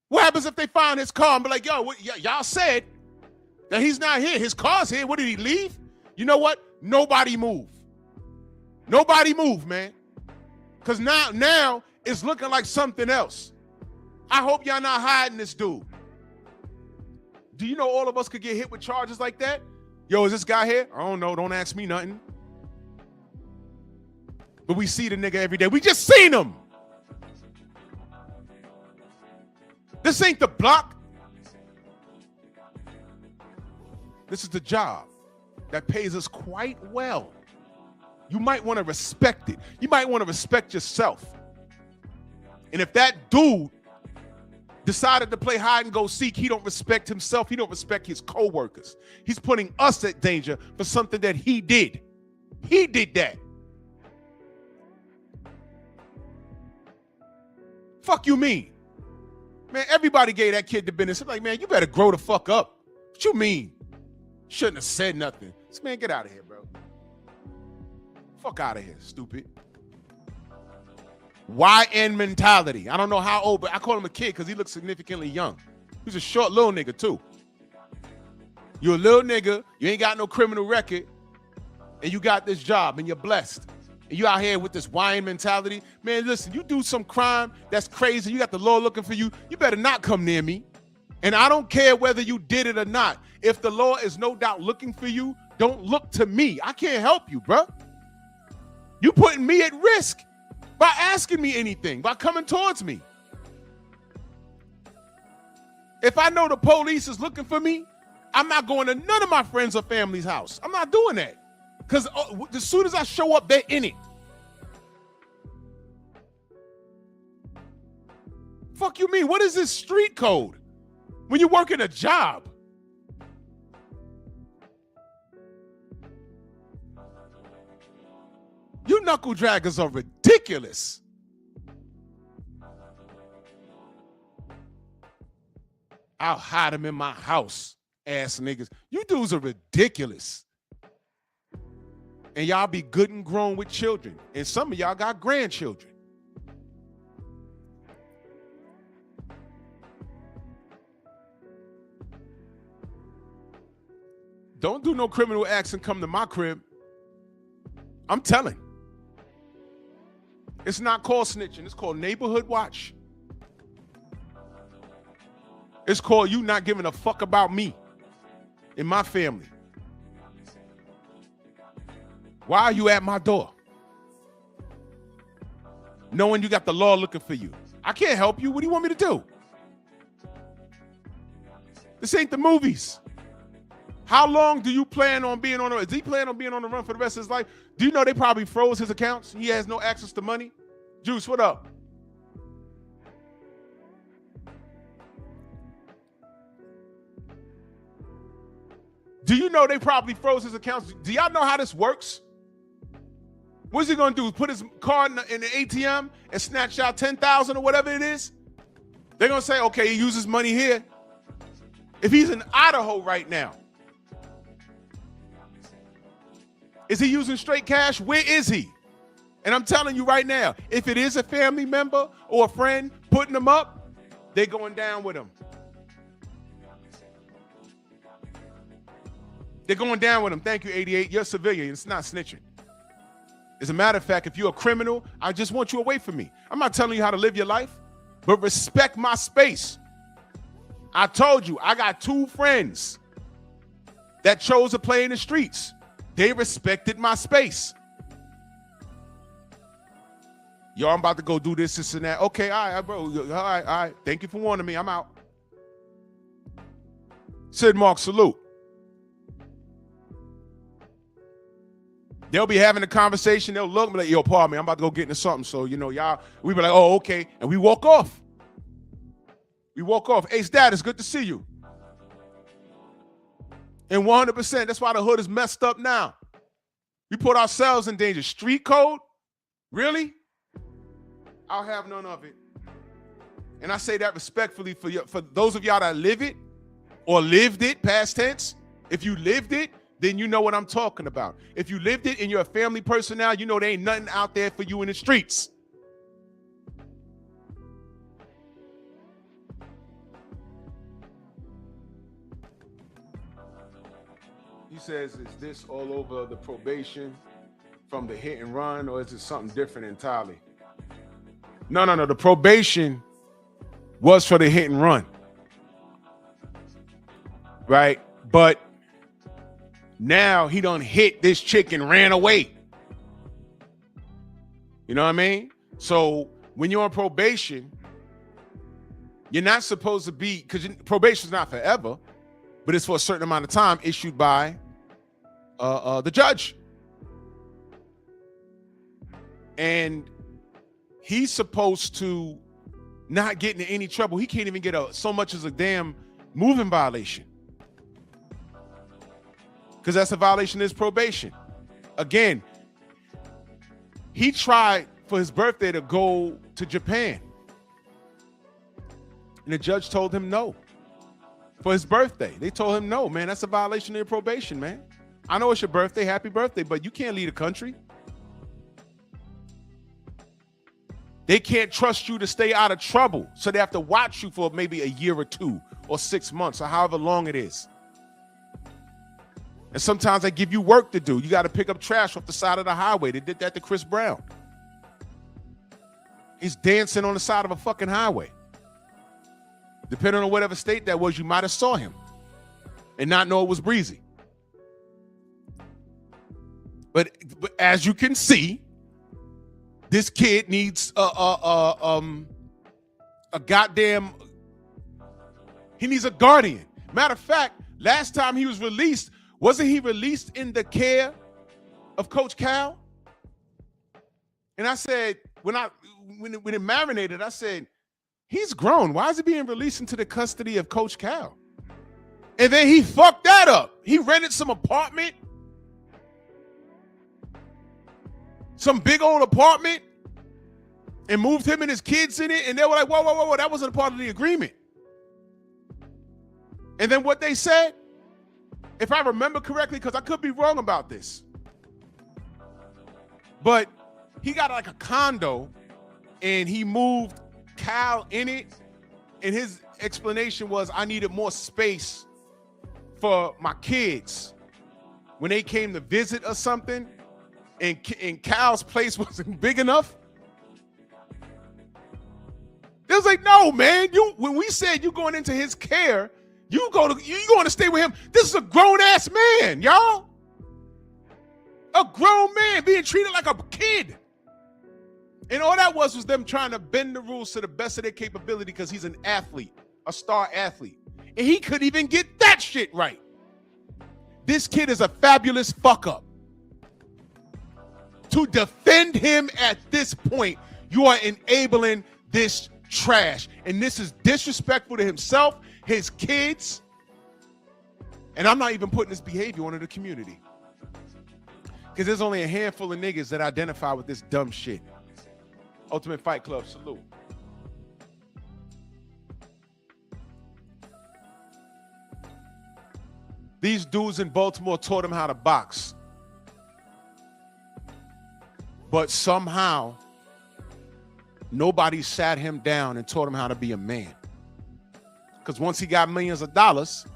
What happens if they find his car and be like, yo, y'all said that he's not here. His car's here. What, did he leave? You know what? Nobody move. Nobody move, man. Because now it's looking like something else. I hope y'all not hiding this dude. Do you know all of us could get hit with charges like that? Yo, is this guy here? I don't know. Don't ask me nothing. But we see the nigga every day. We just seen him. This ain't the block. This is the job that pays us quite well. You might want to respect it. You might want to respect yourself. And if that dude decided to play hide and go seek, he don't respect himself. He don't respect his co-workers. He's putting us at danger for something that he did. He did that. Fuck you mean? Man, everybody gave that kid the business. I'm like, man, you better grow the fuck up. What you mean? Shouldn't have said nothing. This man, get out of here, bro. Fuck out of here, stupid. YN mentality. I don't know how old, but I call him a kid because he looks significantly young. He's a short little nigga, too. You're a little nigga, you ain't got no criminal record, and you got this job, and you're blessed. And you out here with this YN mentality. Man, listen, you do some crime that's crazy, you got the law looking for you, you better not come near me. And I don't care whether you did it or not. If the law is no doubt looking for you, don't look to me. I can't help you, bro. You putting me at risk by asking me anything, by coming towards me. If I know the police is looking for me, I'm not going to none of my friends or family's house. I'm not doing that. Because as soon as I show up, they're in it. Fuck you mean? What is this street code? When you work in a job. You knuckle draggers are ridiculous. I'll hide them in my house, ass niggas. You dudes are ridiculous. And y'all be good and grown with children. And some of y'all got grandchildren. Don't do no criminal acts and come to my crib. I'm telling. It's not called snitching. It's called neighborhood watch. It's called you not giving a fuck about me and my family. Why are you at my door? Knowing you got the law looking for you. I can't help you. What do you want me to do? This ain't the movies. How long do you plan on being on the run? Is he planning on being on the run for the rest of his life? Do you know they probably froze his accounts? He has no access to money. Juice, what up? Do you know they probably froze his accounts? Do y'all know how this works? What's he gonna do? Put his card in the ATM and snatch out 10,000 or whatever it is? They're gonna say, okay, he uses money here. If he's in Idaho right now, is he using straight cash? Where is he? And I'm telling you right now, if it is a family member or a friend putting him up, they're going down with him. They're going down with him. Thank you, 88. You're a civilian. It's not snitching. As a matter of fact, if you're a criminal, I just want you away from me. I'm not telling you how to live your life, but respect my space. I told you, I got 2 friends that chose to play in the streets. They respected my space. Yo, I'm about to go do this and that. Okay, all right, bro. All right. Thank you for warning me. I'm out. Sid Mark, salute. They'll be having a conversation. They'll look and be like, yo, pardon me, I'm about to go get into something. So, y'all, we be like, oh, okay. And we walk off. Hey, Dad, it's good to see you. And 100%, that's why the hood is messed up now. We put ourselves in danger. Street code? Really? I'll have none of it. And I say that respectfully for those of y'all that live it or lived it, past tense. If you lived it, then you know what I'm talking about. If you lived it and you're a family person now, you know there ain't nothing out there for you in the streets. He says, is this all over the probation from the hit and run, or is it something different entirely? No. The probation was for the hit and run. Right? But now he done hit this chick and ran away. You know what I mean? So when you're on probation, you're not supposed to be, because probation is not forever, but it's for a certain amount of time issued by the judge. And he's supposed to not get into any trouble. He can't even get so much as a damn moving violation, because that's a violation of his probation. Again, he tried for his birthday to go to Japan, and the judge told him no. For his birthday, they told him no, man. That's a violation of your probation, man. I know it's your birthday, happy birthday, but you can't leave the country. They can't trust you to stay out of trouble, so they have to watch you for maybe a year or 2 or 6 months or however long it is. And sometimes they give you work to do. You got to pick up trash off the side of the highway. They did that to Chris Brown. He's dancing on the side of a fucking highway. Depending on whatever state that was, you might have saw him and not know it was Breezy. But as you can see, this kid needs a goddamn, he needs a guardian. Matter of fact, last time he was released, wasn't he released in the care of Coach Cal? And I said, when it marinated, I said, he's grown. Why is he being released into the custody of Coach Cal? And then he fucked that up. He rented some apartment, some big old apartment, and moved him and his kids in it. And they were like, whoa, that wasn't a part of the agreement. And then what they said, if I remember correctly, because I could be wrong about this, but he got like a condo and he moved Cal in it, and his explanation was, I needed more space for my kids when they came to visit or something, and Cal's place wasn't big enough. It was like, no, man, when we said you going into his care, you going to stay with him. This is a grown ass man, y'all. A grown man being treated like a kid. And all that was them trying to bend the rules to the best of their capability because he's an athlete, a star athlete. And he couldn't even get that shit right. This kid is a fabulous fuck up. To defend him at this point, you are enabling this trash. And this is disrespectful to himself, his kids. And I'm not even putting this behavior onto the community. Because there's only a handful of niggas that identify with this dumb shit. Ultimate Fight Club, salute. These dudes in Baltimore taught him how to box. But somehow, nobody sat him down and taught him how to be a man. Because once he got millions of dollars,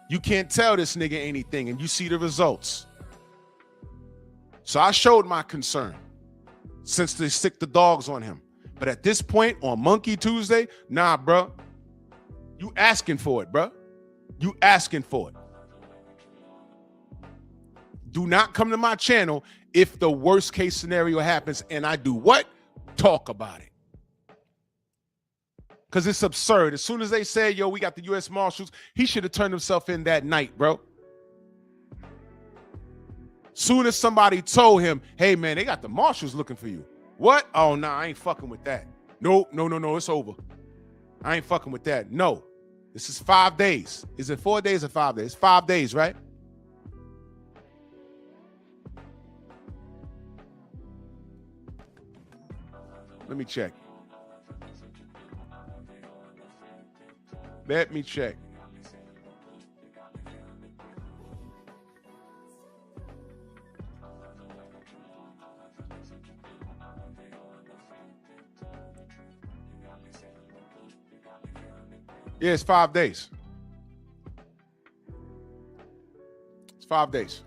you can't tell this nigga anything, and you see the results. So I showed my concern since they stick the dogs on him. But at this point, on Monkey Tuesday, nah, bro. You asking for it, bro. You asking for it. Do not come to my channel if the worst case scenario happens and I do what? Talk about it. Because it's absurd. As soon as they say, yo, we got the U.S. Marshals, he should have turned himself in that night, bro. Soon as somebody told him, hey, man, they got the Marshals looking for you. What? Oh, nah, I ain't fucking with that. No, it's over. I ain't fucking with that. No. This is 5 days. Is it 4 days or 5 days? 5 days, right? Let me check. Let me check. Yeah, it's 5 days. It's 5 days.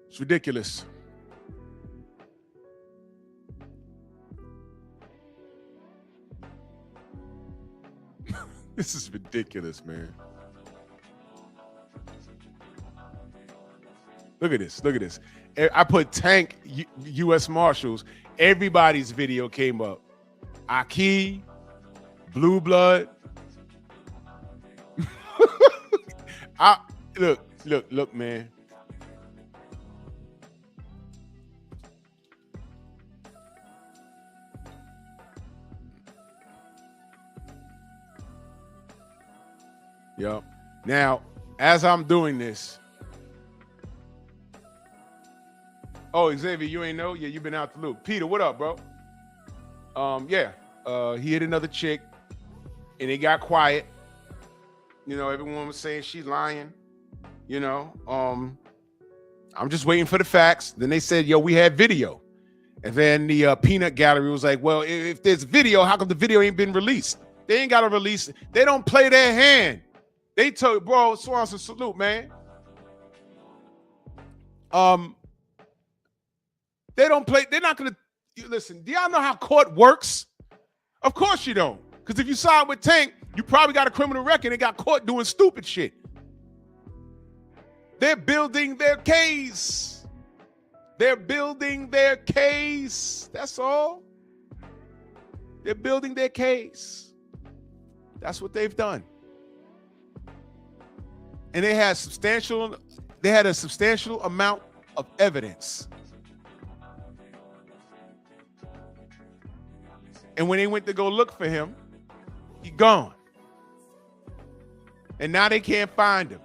It's ridiculous. This is ridiculous, man. Look at this. Look at this. I put Tank U.S. Marshals. Everybody's video came up. Aki, Blue Blood. Look, man. Yep. Now, as I'm doing this, oh, Xavier, you ain't know? Yeah, you been out the loop. Peter, what up, bro? He hit another chick, and it got quiet. You know, everyone was saying she's lying. You know, I'm just waiting for the facts. Then they said, yo, we had video. And then the peanut gallery was like, well, if there's video, how come the video ain't been released? They ain't got to release it. They don't play their hand. They told, bro, Swanson, salute, man. They don't play. They're not going to listen. Do y'all know how court works? Of course you don't. Because if you side with Tank, you probably got a criminal record and got caught doing stupid shit. They're building their case. They're building their case. That's all. They're building their case. That's what they've done. And they had a substantial amount of evidence. And when they went to go look for him, he gone. And now they can't find him.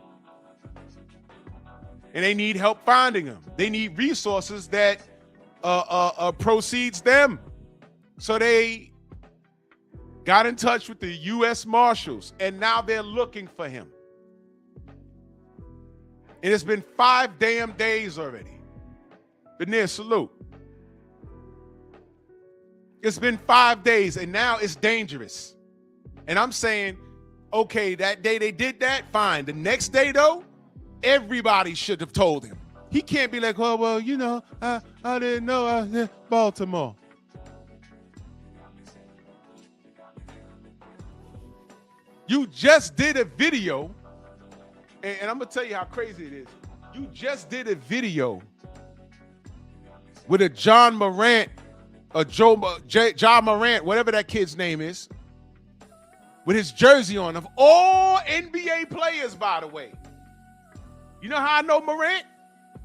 And they need help finding him. They need resources that proceeds them. So they got in touch with the U.S. Marshals, and now they're looking for him. And it's been 5 damn days already. Veneer, salute. It's been 5 days, and now it's dangerous. And I'm saying, okay, that day they did that, fine. The next day, though, everybody should have told him. He can't be like, oh, well, you know, I didn't know. Baltimore. You just did a video, and I'm gonna tell you how crazy it is. You just did a video with a John Morant, John Morant, whatever that kid's name is, with his jersey on, of all NBA players, by the way. You know how I know Morant?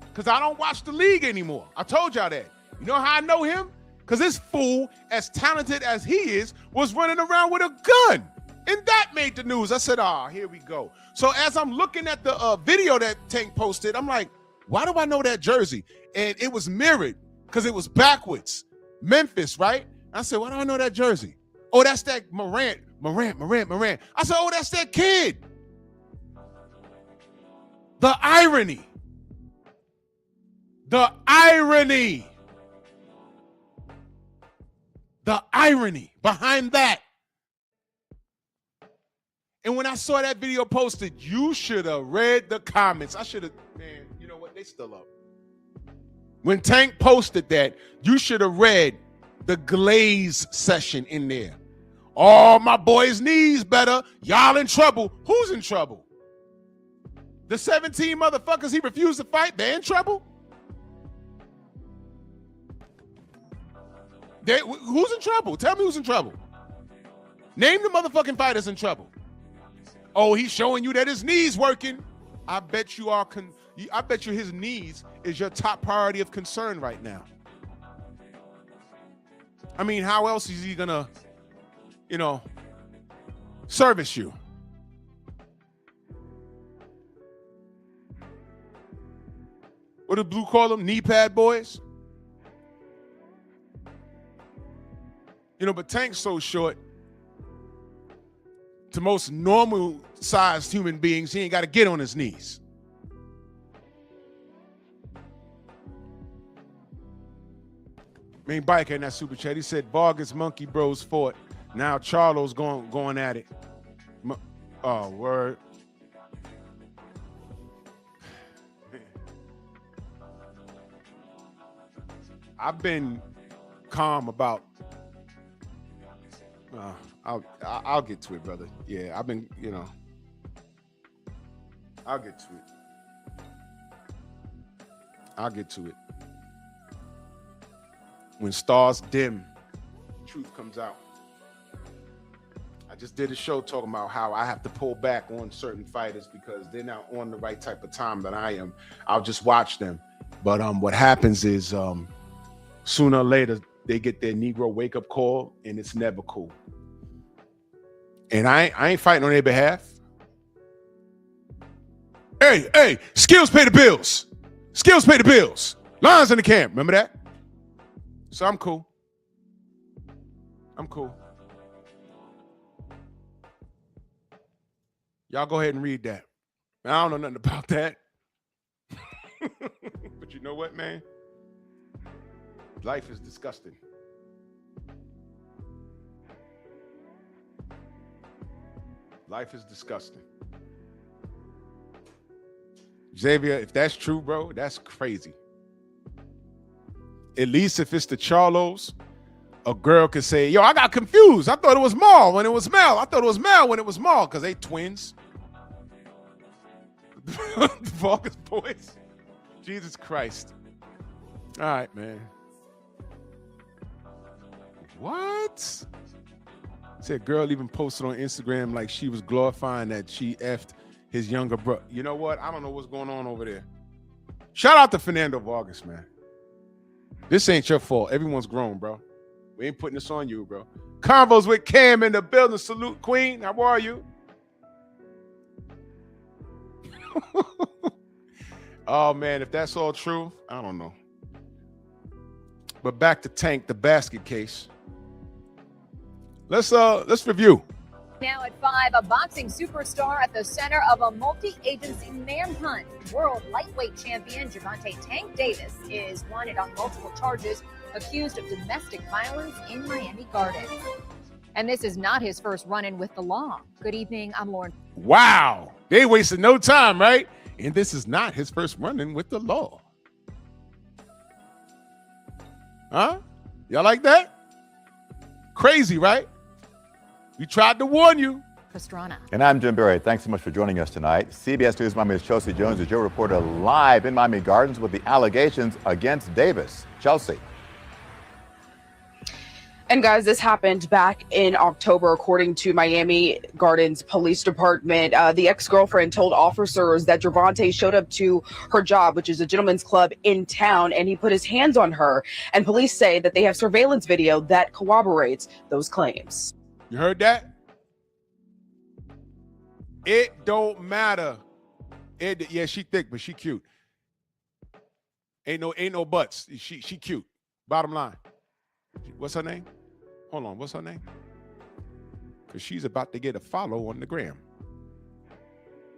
Because I don't watch the league anymore. I told y'all that. You know how I know him? Because this fool, as talented as he is, was running around with a gun. And that made the news. I said, here we go. So as I'm looking at the video that Tank posted, I'm like, why do I know that jersey? And it was mirrored because it was backwards. Memphis, right? I said, why do I know that jersey? Oh, that's that Morant. I said, oh, that's that kid. The irony. The irony. The irony behind that. And when I saw that video posted, you should have read the comments. I should have, man, you know what? They still up. When Tank posted that, you should have read the glaze session in there. Oh, my boy's knees better. Y'all in trouble. Who's in trouble? The 17 motherfuckers he refused to fight, they're in trouble? Who's in trouble? Tell me who's in trouble. Name the motherfucking fighters in trouble. Oh, he's showing you that his knees working. I bet you I bet you his knees is your top priority of concern right now. I mean, how else is he gonna, service you? What did Blue call them? Knee pad boys? But Tank's so short. To most normal-sized human beings, he ain't got to get on his knees. Main biker in that super chat, he said Vargas Monkey Bros fought. Now Charlo's going at it. Oh, word. I've been calm about. I'll get to it, brother. Yeah, I've been, I'll get to it. I'll get to it. When stars dim, truth comes out. I just did a show talking about how I have to pull back on certain fighters because they're not on the right type of time that I am. I'll just watch them. But what happens is sooner or later, they get their Negro wake-up call, and it's never cool. And I ain't fighting on their behalf. Hey, skills pay the bills. Skills pay the bills. Lions in the camp. Remember that? So I'm cool. Y'all go ahead and read that. I don't know nothing about that. But you know what, man? Life is disgusting. Life is disgusting. Xavier, if that's true, bro, that's crazy. At least if it's the Charlos, a girl could say, yo, I got confused. I thought it was Maul when it was Mel. I thought it was Mel when it was Maul because they twins. The Vargas boys. Jesus Christ. All right, man. What? Said girl even posted on Instagram like she was glorifying that she effed his younger brother. You know what? I don't know what's going on over there. Shout out to Fernando Vargas, man. This ain't your fault. Everyone's grown, bro. We ain't putting this on you, bro. Convos with Cam in the building. Salute, Queen. How are you? Oh, man, if that's all true, I don't know. But back to Tank, the basket case. Let's review. Now at 5, a boxing superstar at the center of a multi-agency manhunt. World lightweight champion Gervonta Tank Davis is wanted on multiple charges, accused of domestic violence in Miami Gardens. And this is not his first run-in with the law. Good evening, I'm Lauren. Wow, they wasted no time, right? And this is not his first run-in with the law. Huh? Y'all like that? Crazy, right? We tried to warn you. Pastrana. And I'm Jim Berry. Thanks so much for joining us tonight. CBS News Miami's Chelsea Jones is your reporter live in Miami Gardens with the allegations against Davis. Chelsea. And guys, this happened back in October, according to Miami Gardens Police Department. The ex-girlfriend told officers that Gervonta showed up to her job, which is a gentleman's club in town, and he put his hands on her. And police say that they have surveillance video that corroborates those claims. You heard that? It don't matter. Yeah, she thick, but she cute. Ain't no butts. She cute. Bottom line. What's her name? Hold on, what's her name? Because she's about to get a follow on the gram.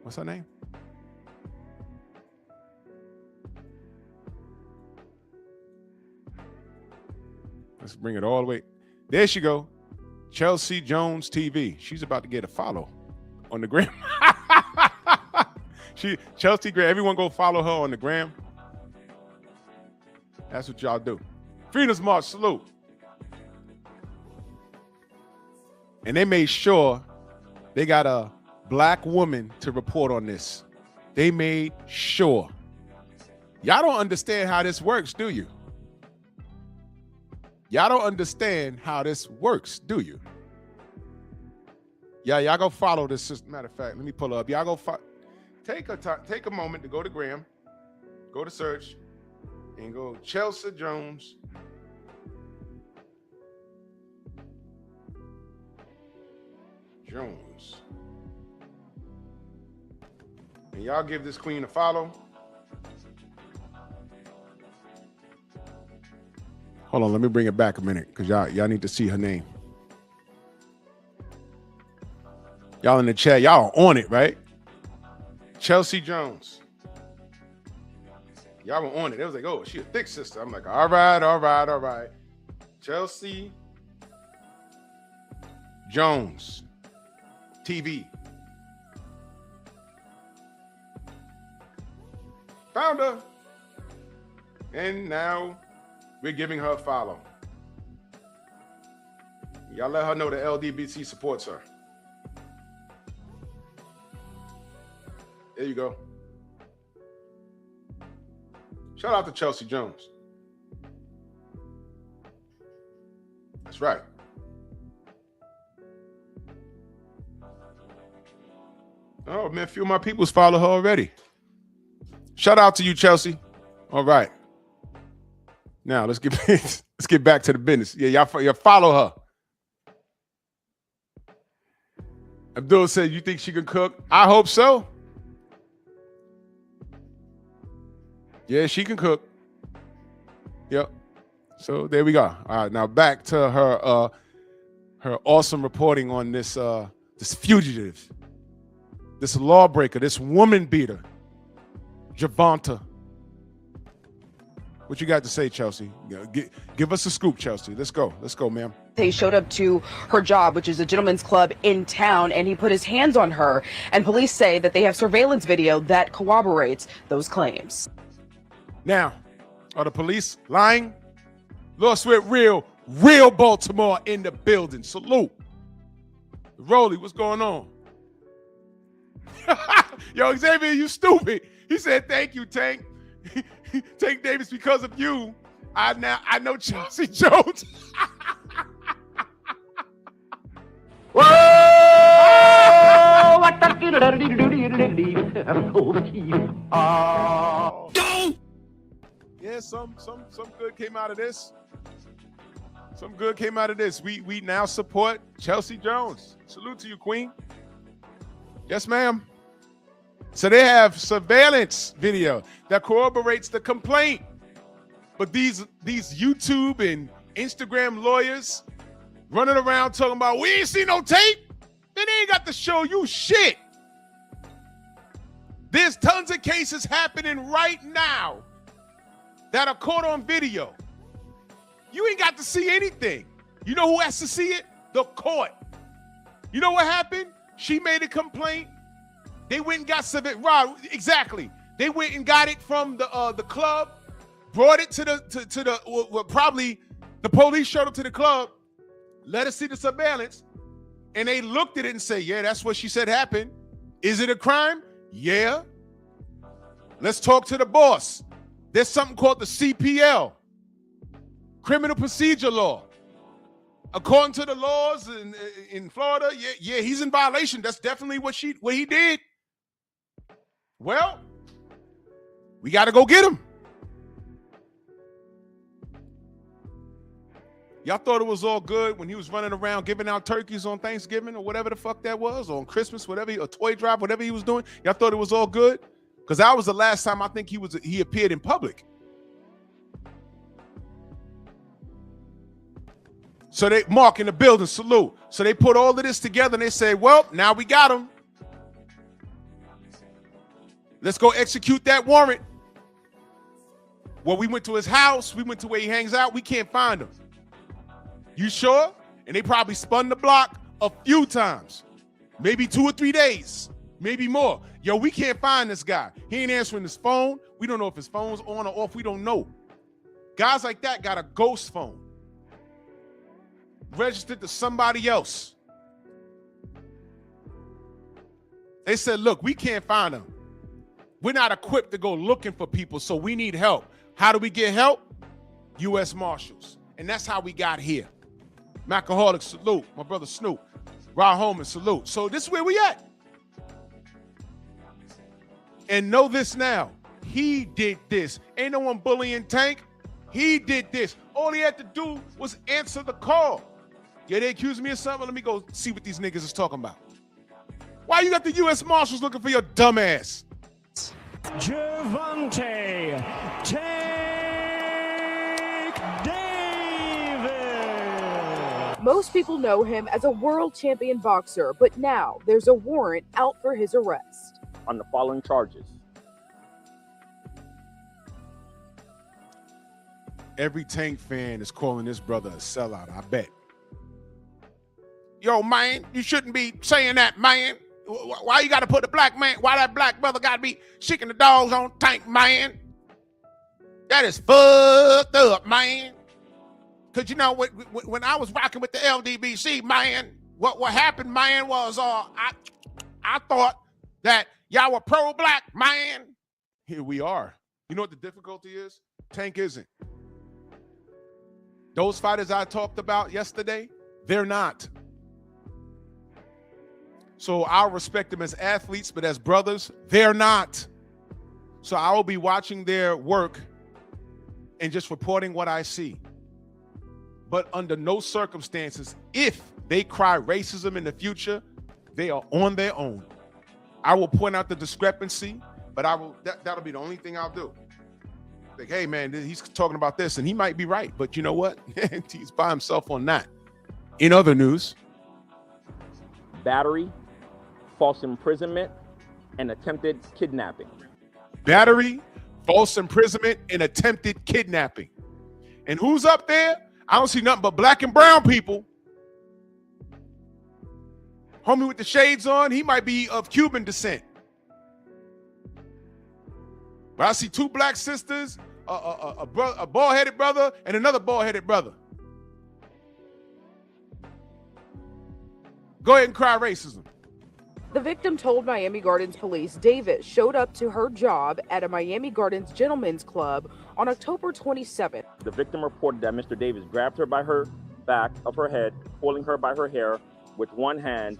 What's her name? Let's bring it all the way. There she go. Chelsea Jones TV. She's about to get a follow on the gram. Chelsea Gram. Everyone go follow her on the gram. That's what y'all do. Freedom's March, salute. And they made sure they got a black woman to report on this. They made sure. Y'all don't understand how this works, do you? Y'all don't understand how this works, do you? Yeah, y'all go follow this. Matter of fact, let me pull up. Y'all go take a moment to go to Gram, go to search, and go Chelsea Jones. And y'all give this queen a follow. Hold on, let me bring it back a minute because y'all need to see her name. Y'all in the chat, y'all on it, right? Chelsea Jones. Y'all were on it. It was like, oh, she a thick sister. I'm like, all right. Chelsea Jones TV. Found her. And now we're giving her a follow. Y'all let her know the LDBC supports her. There you go. Shout out to Chelsea Jones. That's right. Oh, man, a few of my peoples follow her already. Shout out to you, Chelsea. All right. Now, let's get back to the business. Yeah, y'all follow her. Abdul said, you think she can cook? I hope so. Yeah, she can cook. Yep. So there we go. All right, now back to her awesome reporting on this fugitive, this lawbreaker, this woman beater, Gervonta. What you got to say, Chelsea? Give us a scoop, Chelsea. Let's go, ma'am. They showed up to her job, which is a gentleman's club in town, and he put his hands on her. And police say that they have surveillance video that corroborates those claims. Now, are the police lying? Lost with real Baltimore in the building. Salute. Rolly, what's going on? Yo, Xavier, you stupid. He said, thank you, Tank. Tank Davis, because of you, I know Chelsea Jones. Yeah, some good came out of this. Some good came out of this. We now support Chelsea Jones. Salute to you, Queen. Yes, ma'am. So they have surveillance video that corroborates the complaint. But these YouTube and Instagram lawyers running around talking about, we ain't seen no tape. They ain't got to show you shit. There's tons of cases happening right now that are caught on video. You ain't got to see anything. You know who has to see it? The court. You know what happened? She made a complaint. They went and got exactly. They went and got it from the club, brought it to the probably the police showed up to the club, let us see the surveillance, And they looked at it and say, yeah, that's what she said happened. Is it a crime? Yeah. Let's talk to the boss. There's something called the CPL, Criminal Procedure Law. According to the laws in Florida, yeah, he's in violation. That's definitely what he did. Well, we got to go get him. Y'all thought it was all good when he was running around giving out turkeys on Thanksgiving or whatever the fuck that was, or on Christmas, whatever, a toy drive, whatever he was doing. Y'all thought it was all good? Because that was the last time I think he appeared in public. So they mark in the building, salute. So they put all of this together and they say, well, now we got him. Let's go execute that warrant. Well, we went to his house. We went to where he hangs out. We can't find him. You sure? And they probably spun the block a few times, maybe 2 or 3 days, maybe more. Yo, we can't find this guy. He ain't answering his phone. We don't know if his phone's on or off. We don't know. Guys like that got a ghost phone registered to somebody else. They said, look, we can't find him. We're not equipped to go looking for people, so we need help. How do we get help? U.S. Marshals. And that's how we got here. Macaholic, salute. My brother Snoop. Rod Holman, salute. So this is where we at. And know this now. He did this. Ain't no one bullying Tank. He did this. All he had to do was answer the call. Yeah, they accused me of something. Let me go see what these niggas is talking about. Why you got the U.S. Marshals looking for your dumb ass? Gervonta Tank Davis. Most people know him as a world champion boxer, but now there's a warrant out for his arrest. On the following charges. Every Tank fan is calling this brother a sellout, I bet. Yo, man, you shouldn't be saying that, man. Why you got to put the black man, why that black brother got to be shaking the dogs on Tank, man? That is fucked up, man. Because, you know, when I was rocking with the LDBC, man, what happened, man, was I thought that y'all were pro-black, man. Here we are. You know what the difficulty is? Tank isn't. Those fighters I talked about yesterday, they're not. So I'll respect them as athletes, but as brothers, they're not. So I will be watching their work and just reporting what I see. But under no circumstances, if they cry racism in the future, they are on their own. I will point out the discrepancy, but that'll be the only thing I'll do. Like, hey man, he's talking about this and he might be right, but you know what? He's by himself on that. In other news, Battery, false imprisonment, and attempted kidnapping. Battery, false imprisonment, and attempted kidnapping. And who's up there? I don't see nothing but black and brown people. Homie with the shades on, he might be of Cuban descent. But I see 2 black sisters, a bald-headed brother, and another bald-headed brother. Go ahead and cry racism. The victim told Miami Gardens police Davis showed up to her job at a Miami Gardens gentlemen's club on October 27th. The victim reported that Mr. Davis grabbed her by her back of her head, pulling her by her hair with one hand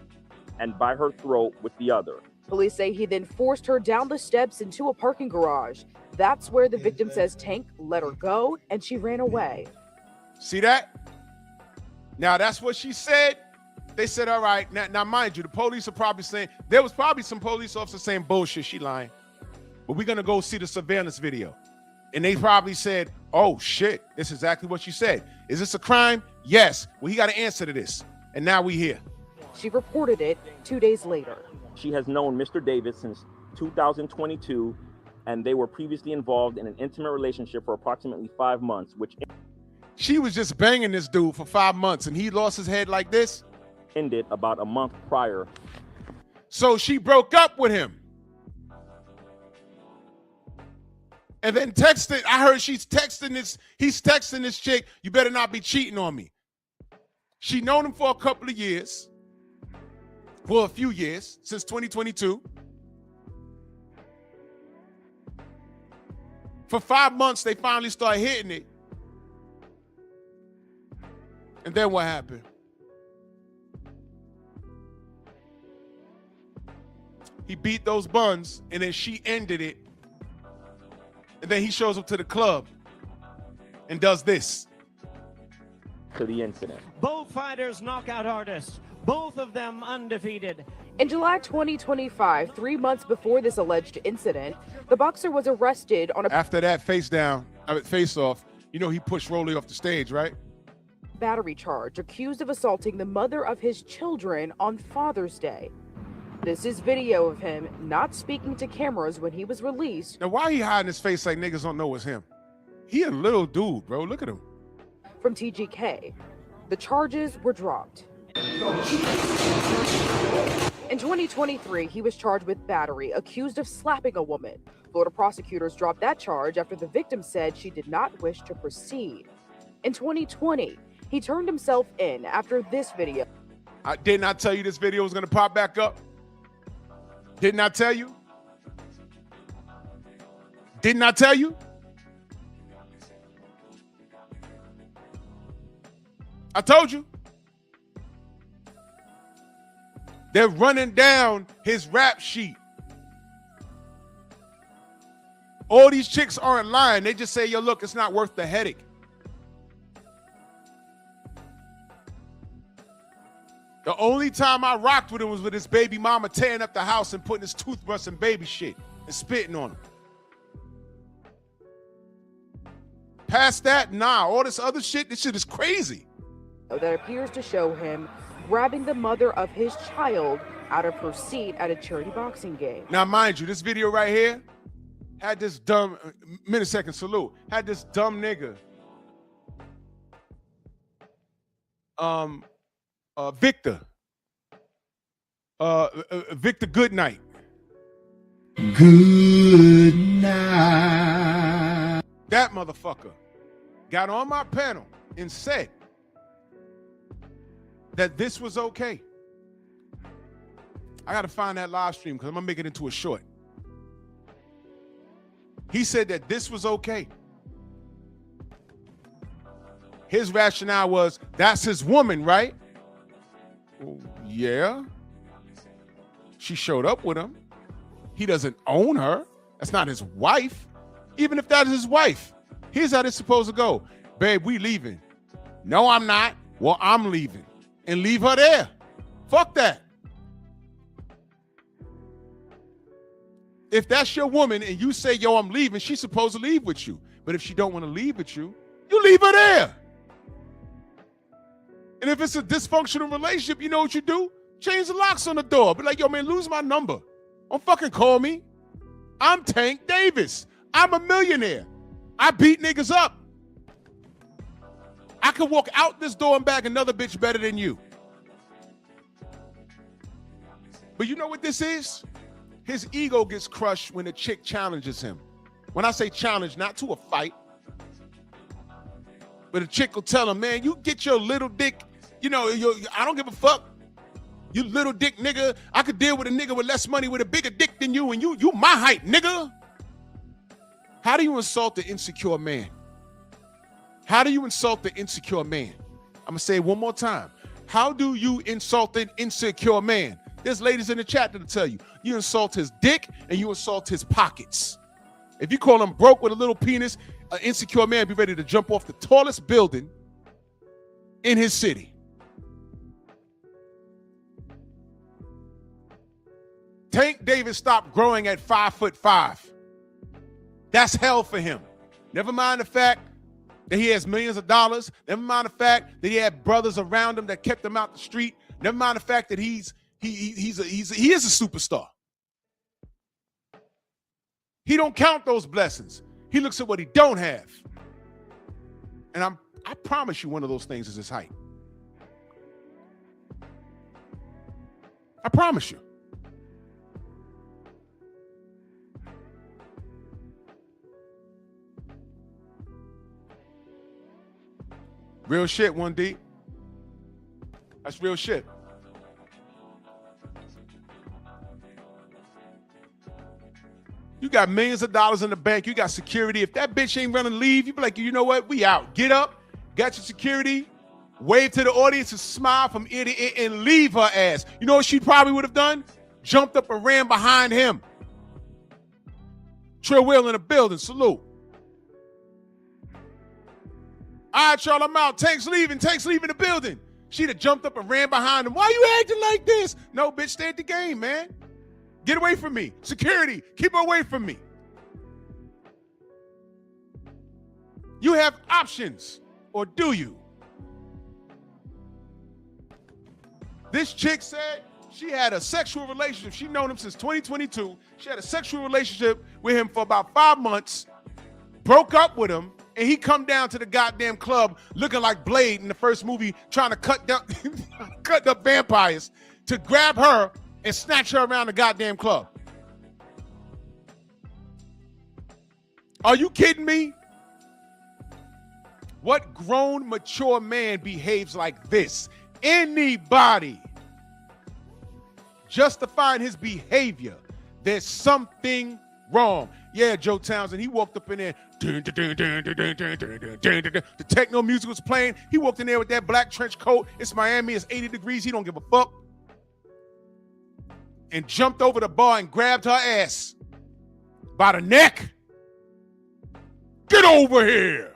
and by her throat with the other. Police say he then forced her down the steps into a parking garage. That's where the victim says Tank let her go and she ran away. See that? Now that's what she said. They said, all right, now mind you, the police are probably saying, there was probably some police officers saying bullshit, she lying. But we're gonna go see the surveillance video. And they probably said, oh shit, this is exactly what she said. Is this a crime? Yes. Well, he got to answer to this. And now we here. She reported it 2 days later. She has known Mr. Davis since 2022, and they were previously involved in an intimate relationship for approximately 5 months, which She was just banging this dude for 5 months and he lost his head like this. ended about a month prior. So she broke up with him. And then texted, I heard he's texting this chick, you better not be cheating on me. She known him for a couple of years. for a few years, since 2022. For 5 months, they finally started hitting it. And then what happened? He beat those buns, and then she ended it. And then he shows up to the club and does this. To the incident. Both fighters knockout artists, both of them undefeated. In July 2025, 3 months before this alleged incident, the boxer was arrested on a After that face off, you know he pushed Rolly off the stage, right? battery charge, accused of assaulting the mother of his children on Father's Day. This is video of him not speaking to cameras when he was released. Now, why he hiding his face like niggas don't know it's him? He a little dude, bro. Look at him. From TGK. The charges were dropped. In 2023, he was charged with battery, accused of slapping a woman. Florida prosecutors dropped that charge after the victim said she did not wish to proceed. In 2020, he turned himself in after this video. I did not tell you this video was going to pop back up. Didn't I tell you? Didn't I tell you? I told you. They're running down his rap sheet. All these chicks aren't lying. They just say, yo, look, it's not worth the headache. The only time I rocked with him was with his baby mama tearing up the house and putting his toothbrush and baby shit and spitting on him. Past that, nah. All this other shit, this shit is crazy. That appears to show him grabbing the mother of his child out of her seat at a charity boxing game. Now, mind you, this video right here had this dumb, millisecond salute, had this dumb nigga, Victor Goodnight. Good night. That motherfucker got on my panel and said that this was okay. I got to find that live stream because I'm going to make it into a short. He said that this was okay. His rationale was, that's his woman, right? Well, yeah. She showed up with him. He doesn't own her. That's not his wife. Even if that is his wife, here's how this is supposed to go. Babe, we leaving. No, I'm not. Well, I'm leaving. And leave her there. Fuck that. If that's your woman and you say, yo, I'm leaving, she's supposed to leave with you. But if she don't want to leave with you, you leave her there. And if it's a dysfunctional relationship, you know what you do? Change the locks on the door. Be like, yo, man, lose my number. Don't fucking call me. I'm Tank Davis. I'm a millionaire. I beat niggas up. I could walk out this door and back another bitch better than you. But you know what this is? His ego gets crushed when a chick challenges him. When I say challenge, not to a fight, but a chick will tell him, man, you get your little dick, you know, I don't give a fuck. You little dick nigga. I could deal with a nigga with less money with a bigger dick than you, and you my height, nigga. How do you insult the insecure man? How do you insult the insecure man? I'm gonna say it one more time. How do you insult an insecure man? There's ladies in the chat that'll tell you. You insult his dick and you insult his pockets. If you call him broke with a little penis, an insecure man be ready to jump off the tallest building in his city. Tank Davis stopped growing at 5'5". That's hell for him. Never mind the fact that he has millions of dollars. Never mind the fact that he had brothers around him that kept him out the street. Never mind the fact that he is a superstar. He don't count those blessings. He looks at what he don't have. And I promise you one of those things is his height. I promise you. Real shit, 1D. That's real shit. You got millions of dollars in the bank. You got security. If that bitch ain't running leave, you be like, you know what? We out. Get up, got your security, wave to the audience and smile from ear to ear and leave her ass. You know what she probably would have done? Jumped up and ran behind him. Trill Will in the building. Salute. All right, y'all, I'm out. Tank's leaving the building. She'd have jumped up and ran behind him. Why you acting like this? No, bitch, stay at the game, man. Get away from me. Security, keep away from me. You have options, or do you? This chick said she had a sexual relationship. She known him since 2022. She had a sexual relationship with him for about 5 months, broke up with him, and he come down to the goddamn club looking like Blade in the first movie, trying to cut up vampires to grab her and snatch her around the goddamn club. Are you kidding me? What grown, mature man behaves like this? Anybody justifying his behavior, there's something wrong. Yeah, Joe Townsend, he walked up in there. The techno music was playing. He walked in there with that black trench coat. It's Miami. It's 80 degrees. He don't give a fuck. And jumped over the bar and grabbed her ass by the neck. Get over here.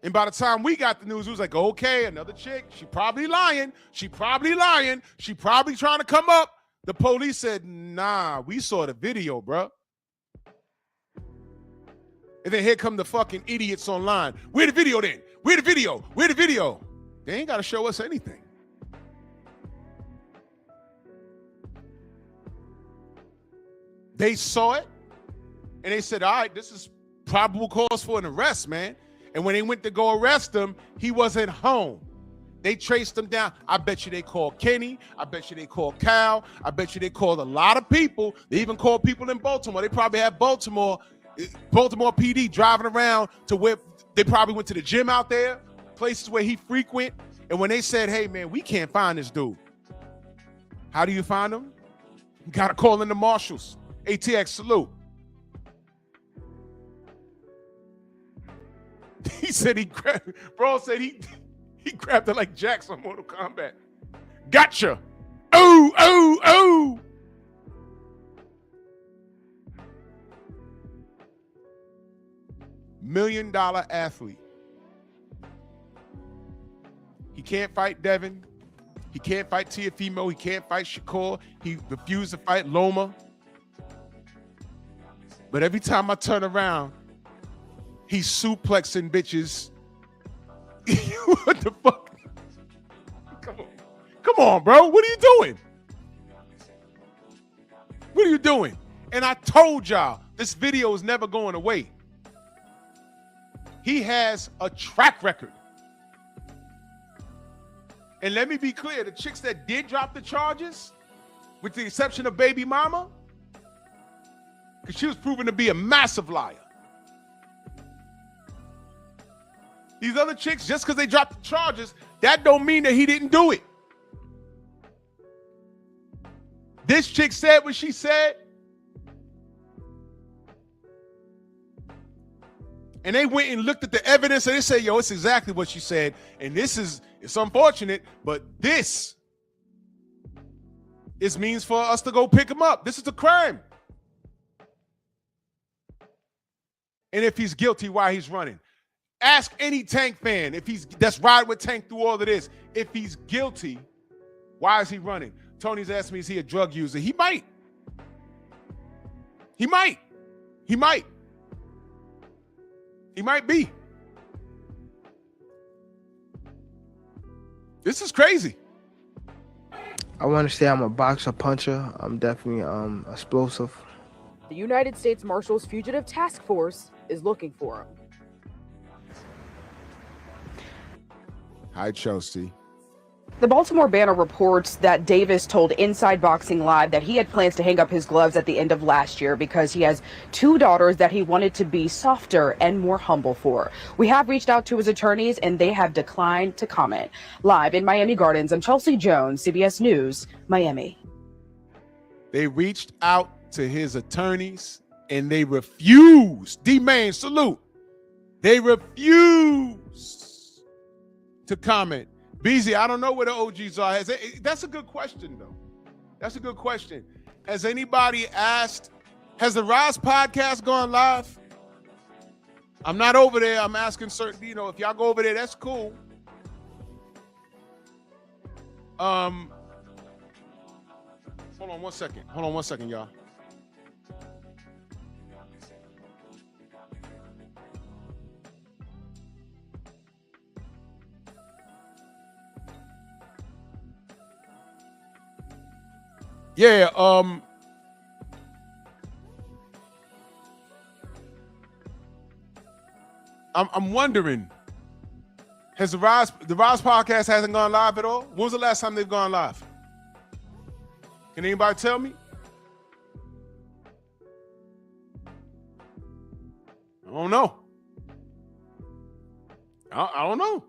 And by the time we got the news, it was like, okay, another chick. She probably lying. She probably lying. She probably trying to come up. The police said, nah, we saw the video, bro. And then here come the fucking idiots online. Where the video then? Where the video? Where the video? They ain't got to show us anything. They saw it, and they said, all right, this is probable cause for an arrest, man. And when they went to go arrest him, he wasn't home. They traced him down. I bet you they called Kenny. I bet you they called Cal. I bet you they called a lot of people. They even called people in Baltimore. They probably had Baltimore PD driving around to where they probably went to the gym out there, places where he frequent. And when they said, hey, man, we can't find this dude. How do you find him? You got to call in the marshals. ATX, salute. He said he grabbed her like Jax on Mortal Kombat. Gotcha. Oh, oh, oh. $1 million athlete. He can't fight Devin. He can't fight Tiafimo. He can't fight Shakur. He refused to fight Loma. But every time I turn around, he's suplexing bitches. What the fuck? Come on, bro. What are you doing? What are you doing? And I told y'all, this video is never going away. He has a track record. And let me be clear, the chicks that did drop the charges, with the exception of Baby Mama, because she was proven to be a massive liar. These other chicks, just because they dropped the charges, that don't mean that he didn't do it. This chick said what she said. And they went and looked at the evidence and they said, yo, it's exactly what she said. And it's unfortunate, but this is means for us to go pick him up. This is a crime. And if he's guilty, why he's running. Ask any Tank fan that's riding with Tank through all of this. If he's guilty, why is he running? Tony's asking me, is he a drug user? He might. He might. He might. He might be. This is crazy. I want to say I'm a boxer, puncher. I'm definitely explosive. The United States Marshals Fugitive Task Force is looking for him. Hi, Chelsea. The Baltimore Banner reports that Davis told Inside Boxing Live that he had plans to hang up his gloves at the end of last year because he has 2 daughters that he wanted to be softer and more humble for. We have reached out to his attorneys and they have declined to comment. Live in Miami Gardens, I'm Chelsea Jones, CBS News, Miami. They reached out to his attorneys and they refused. D-Main, salute. They refused to comment. BZ, I don't know where the OGs are. That's a good question, though. That's a good question. Has anybody asked, has the Rise podcast gone live? I'm not over there. I'm asking certain, if y'all go over there, that's cool. Hold on one second, y'all. Yeah, I'm wondering, has the Rise podcast hasn't gone live at all? When was the last time they've gone live? Can anybody tell me? I don't know. I don't know.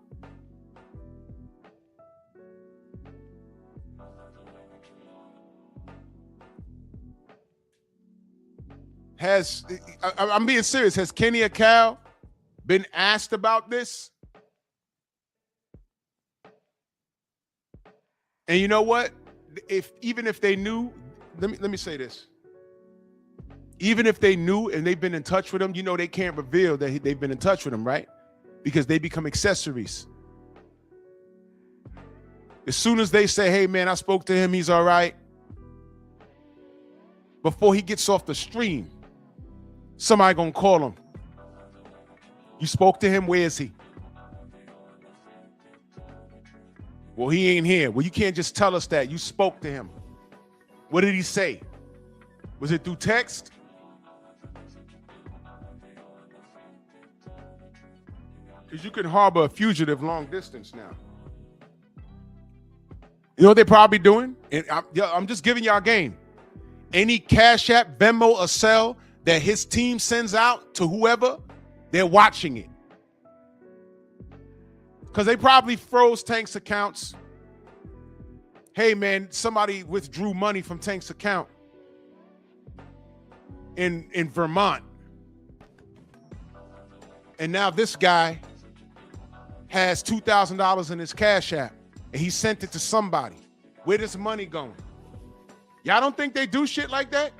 I'm being serious. Has Kenny Cal been asked about this? And you know what? Even if they knew, let me say this. Even if they knew and they've been in touch with him, they can't reveal that they've been in touch with him, right? Because they become accessories. As soon as they say, hey, man, I spoke to him, he's all right. Before he gets off the stream, somebody gonna call him. You spoke to him, where is he? Well, he ain't here. Well, you can't just tell us that. You spoke to him. What did he say? Was it through text? Because you can harbor a fugitive long distance now. You know what they're probably doing? And I'm just giving y'all game. Any Cash App, Venmo, or Zelle that his team sends out to whoever, they're watching it. Because they probably froze Tank's accounts. Hey, man, somebody withdrew money from Tank's account in Vermont. And now this guy has $2,000 in his Cash App, and he sent it to somebody. Where this money going? Y'all don't think they do shit like that?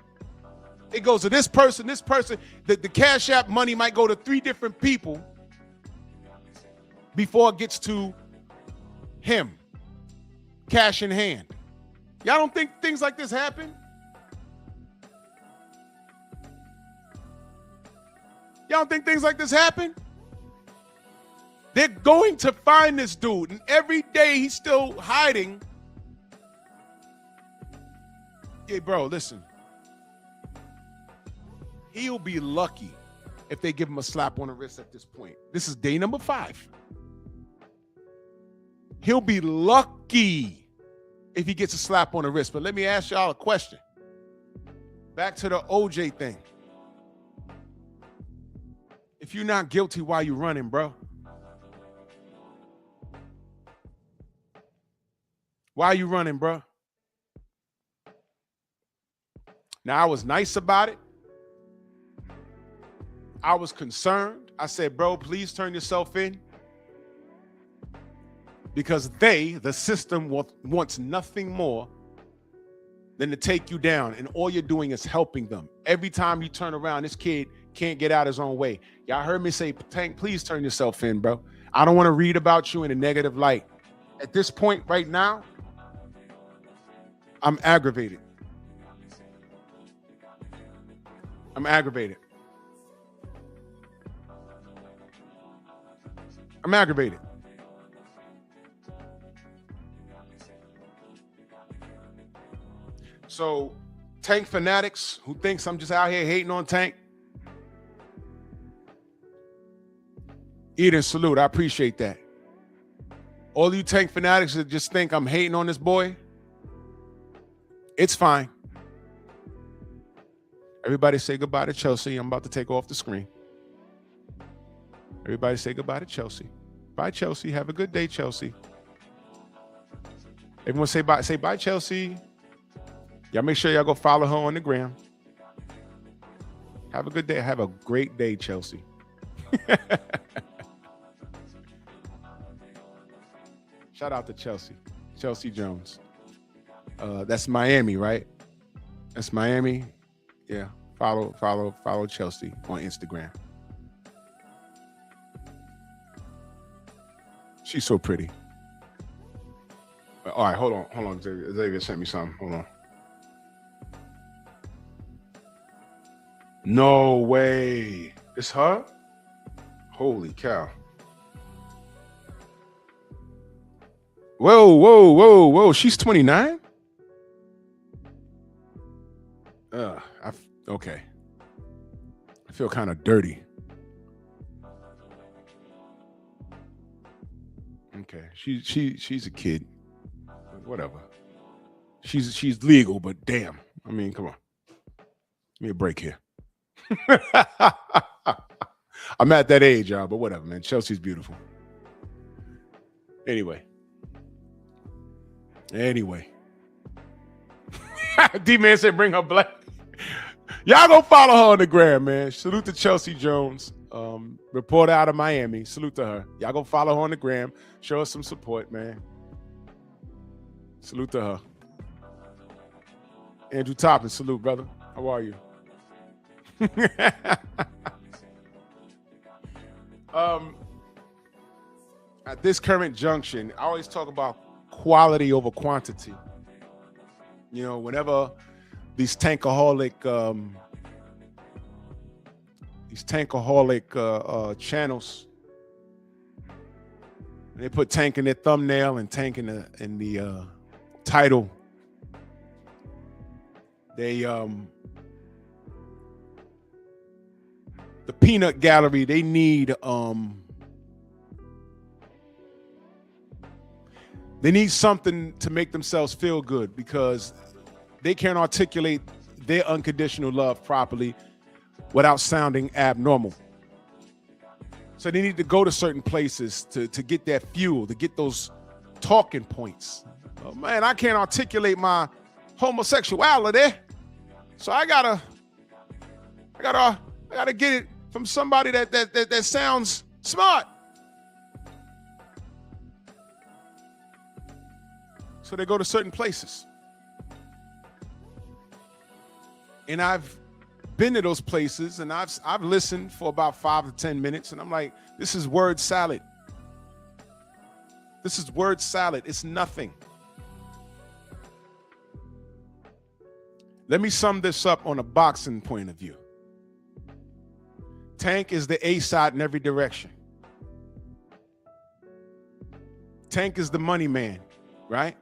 It goes to this person. The Cash App money might go to 3 different people before it gets to him, cash in hand. Y'all don't think things like this happen? Y'all don't think things like this happen? They're going to find this dude, and every day he's still hiding. Hey, bro, listen. He'll be lucky if they give him a slap on the wrist at this point. This is day number 5. He'll be lucky if he gets a slap on the wrist. But let me ask y'all a question. Back to the OJ thing. If you're not guilty, why you running, bro? Why are you running, bro? Now, I was nice about it. I was concerned. I said, bro, please turn yourself in. Because the system, wants nothing more than to take you down. And all you're doing is helping them. Every time you turn around, this kid can't get out his own way. Y'all heard me say, Tank, please turn yourself in, bro. I don't want to read about you in a negative light. At this point right now, I'm aggravated. I'm aggravated. So, Tank fanatics who thinks I'm just out here hating on Tank, Eden, salute. I appreciate that. All you Tank fanatics that just think I'm hating on this boy, it's fine. Everybody say goodbye to Chelsea. I'm about to take off the screen. Everybody say goodbye to Chelsea. Bye, Chelsea. Have a good day, Chelsea. Everyone say bye. Say bye, Chelsea. Y'all make sure y'all go follow her on the gram. Have a good day. Have a great day, Chelsea. Shout out to Chelsea. Chelsea Jones. That's Miami, right? That's Miami. Yeah. Follow Chelsea on Instagram. She's so pretty. All right, hold on. Xavier sent me something. Hold on. No way. It's her? Holy cow. Whoa. She's 29? Okay. I feel kind of dirty. Okay. She's a kid. Whatever. She's legal, but damn. I mean, come on. Give me a break here. I'm at that age, y'all, but whatever, man. Chelsea's beautiful. Anyway. D-Man said bring her black. Y'all go follow her on the gram, man. Salute to Chelsea Jones, reporter out of Miami. Salute to her. Y'all go follow her on the gram. Show us some support, man. Salute to her. Andrew Toppin, salute, brother. How are you? At this current junction, I always talk about quality over quantity. You know, whenever these tankaholic channels, they put Tank in their thumbnail and Tank in the title, they the peanut gallery, they need something to make themselves feel good because they can't articulate their unconditional love properly without sounding abnormal. So they need to go to certain places to get that fuel, to get those talking points. Oh, man, I can't articulate my homosexuality, so I gotta get it from somebody that sounds smart. So they go to certain places. And I've been to those places and I've listened for about 5 to 10 minutes and I'm like, this is word salad. This is word salad. It's nothing. Let me sum this up on a boxing point of view. Tank is the A side in every direction. Tank is the money man, right?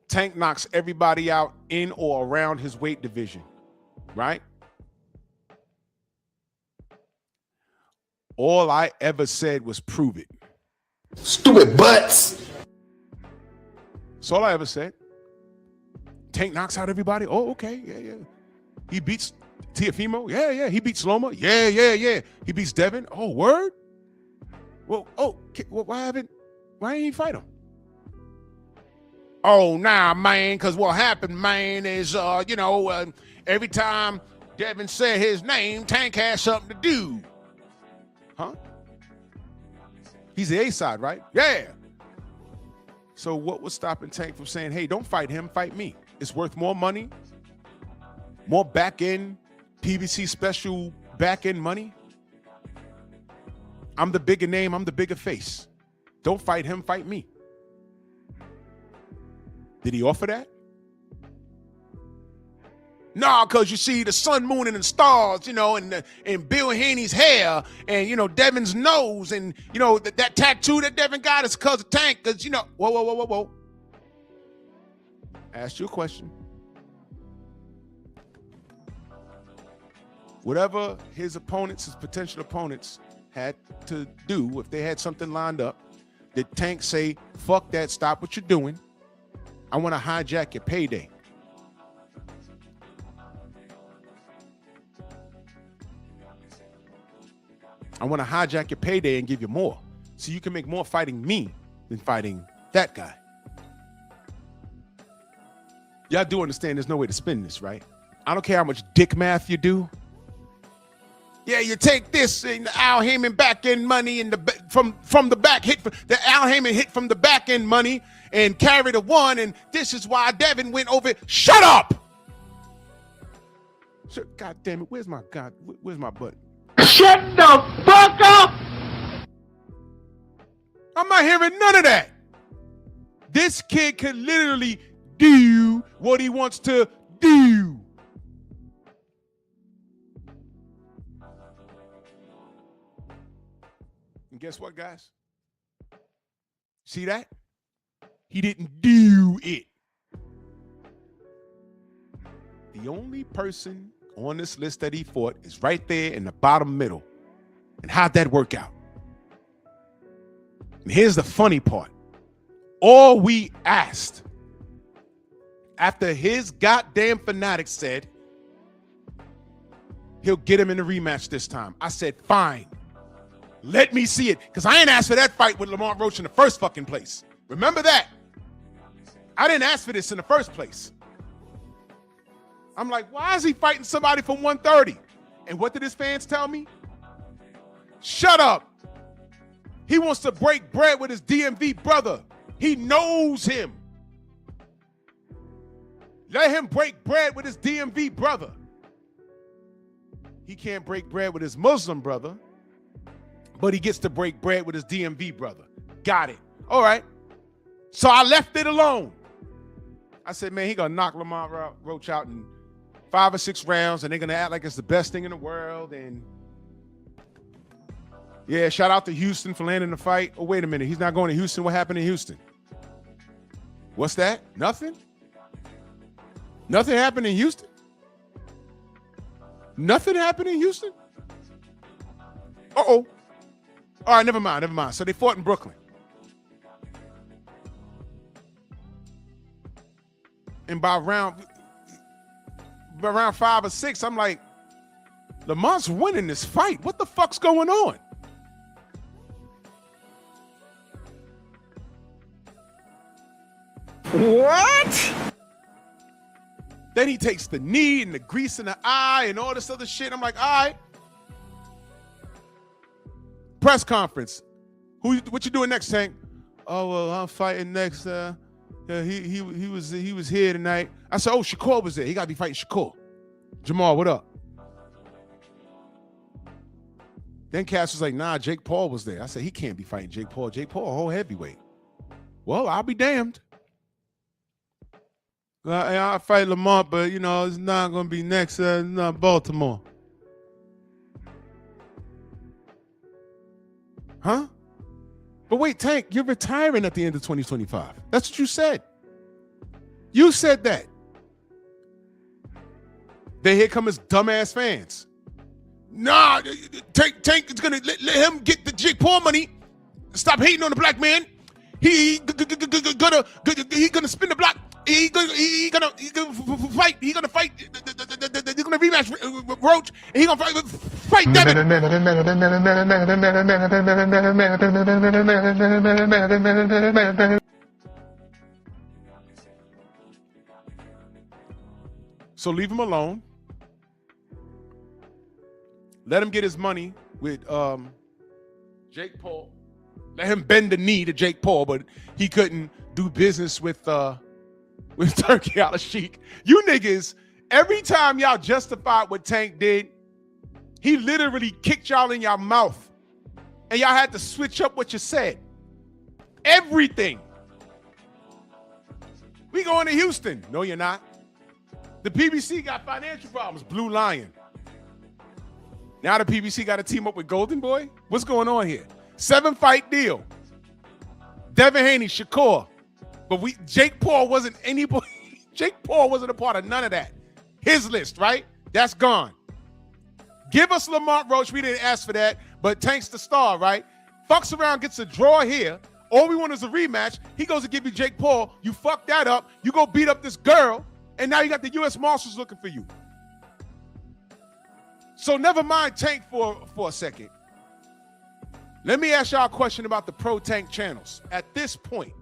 Tank knocks everybody out in or around his weight division, right? All I ever said was prove it. Stupid butts. That's all I ever said. Tank knocks out everybody. Oh, okay. Yeah. He beats Teofimo. Yeah. He beats Loma. Yeah. He beats Devin. Oh, word? Well, why ain't he fight him? Oh, nah, man, because what happened, man, is, every time Devin said his name, Tank has something to do. Huh? He's the A side, right? Yeah. So what was stopping Tank from saying, hey, don't fight him, fight me? It's worth more money, more back-end, PBC special back-end money. I'm the bigger name, I'm the bigger face. Don't fight him, fight me. Did he offer that? No, because you see the sun, moon, and the stars, and Bill Haney's hair, and, Devin's nose, and, that tattoo that Devin got is because of Tank, because, whoa. Ask you a question. Whatever his potential opponents had to do, if they had something lined up, Did Tank say, fuck that, stop what you're doing? I want to hijack your payday. I want to hijack your payday and give you more. So you can make more fighting me than fighting that guy. Y'all do understand there's no way to spin this, right? I don't care how much dick math you do. Yeah, you take this and Al Heyman back end money and from the back hit the Al Heyman hit from the back end money and carry the one, and this is why Devin went over. Shut up! God damn it! Where's my button? Shut the fuck up! I'm not hearing none of that. This kid can literally do what he wants to do. And guess what, guys? See that? He didn't do it. The only person on this list that he fought is right there in the bottom middle. And how'd that work out? And here's the funny part. All we asked after his goddamn fanatic said he'll get him in the rematch this time, I said, fine. Let me see it. Because I ain't asked for that fight with Lamont Roach in the first fucking place. Remember that. I didn't ask for this in the first place. I'm like, why is he fighting somebody from 130? And what did his fans tell me? Shut up. He wants to break bread with his DMV brother. He knows him. Let him break bread with his DMV brother. He can't break bread with his Muslim brother, but he gets to break bread with his DMV brother. Got it. All right. So I left it alone. I said, man, he gonna knock Lamont Roach out in 5 or 6 rounds, and they're gonna act like it's the best thing in the world. And yeah, shout out to Houston for landing the fight. Oh, wait a minute, he's not going to Houston. What happened in Houston? What's that? Nothing? Nothing happened in Houston? Nothing happened in Houston? Uh-oh. All right, never mind. So they fought in Brooklyn. And by round 5 or 6, I'm like, Lamont's winning this fight. What the fuck's going on? What? Then he takes the knee and the grease in the eye and all this other shit. I'm like, all right. Press conference. What you doing next, Tank? Oh, well, I'm fighting next. He was here tonight. I said, oh, Shakur was there. He got to be fighting Shakur. Jamal, what up? Then Cass was like, nah, Jake Paul was there. I said, he can't be fighting Jake Paul. Jake Paul, a whole heavyweight. Well, I'll be damned. I fight Lamont, but, it's not going to be next, not Baltimore. Huh? But wait, Tank, you're retiring at the end of 2025. That's what you said. You said that. Then here come his dumbass fans. Nah, Tank is going to let him get the Jake Paul money. Stop hating on the black man. He gonna spin the block. He gonna fight. He's gonna fight. He's gonna rematch Roach. And he gonna fight Devin. So leave him alone. Let him get his money with Jake Paul. Let him bend the knee to Jake Paul, but he couldn't do business with Turkey Al-Sheikh. You niggas, every time y'all justified what Tank did, he literally kicked y'all in your mouth. And y'all had to switch up what you said. Everything. We going to Houston. No, you're not. The PBC got financial problems. Blue Lion. Now the PBC got to team up with Golden Boy? What's going on here? 7-fight deal. Devin Haney, Shakur. But Jake Paul wasn't anybody. Jake Paul wasn't a part of none of that. His list, right? That's gone. Give us Lamont Roach. We didn't ask for that, but Tank's the star, right? Fucks around, gets a draw here All we want is a rematch. He goes to give you Jake Paul. You fuck that up. You go beat up this girl, and now you got the U.S. Marshals looking for you. So never mind Tank for a second. Let me ask y'all a question about the Pro Tank channels. At this point,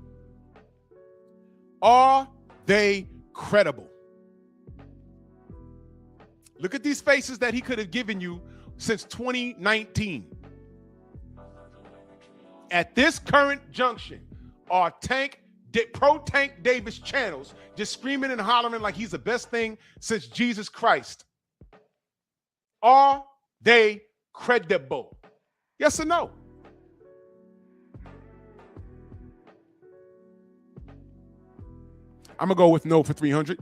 are they credible? Look at these faces that he could have given you since 2019. At this current junction, are Pro Tank Davis channels just screaming and hollering like he's the best thing since Jesus Christ? Are they credible? Yes or no? I'm going to go with no for 300.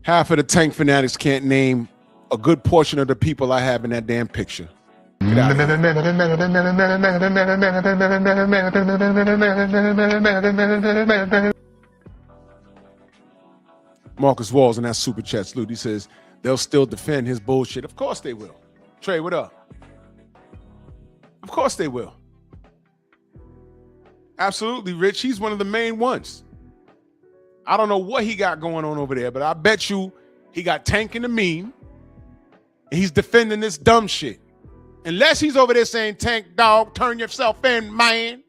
Half of the Tank fanatics can't name a good portion of the people I have in that damn picture. Get out of here. Marcus Walls in that super chat salute. He says they'll still defend his bullshit. Of course they will. Trey, what up? Of course they will. Absolutely, Rich. He's one of the main ones. I don't know what he got going on over there, but I bet you he got Tank in the meme and he's defending this dumb shit. Unless he's over there saying, Tank, dog, turn yourself in, man.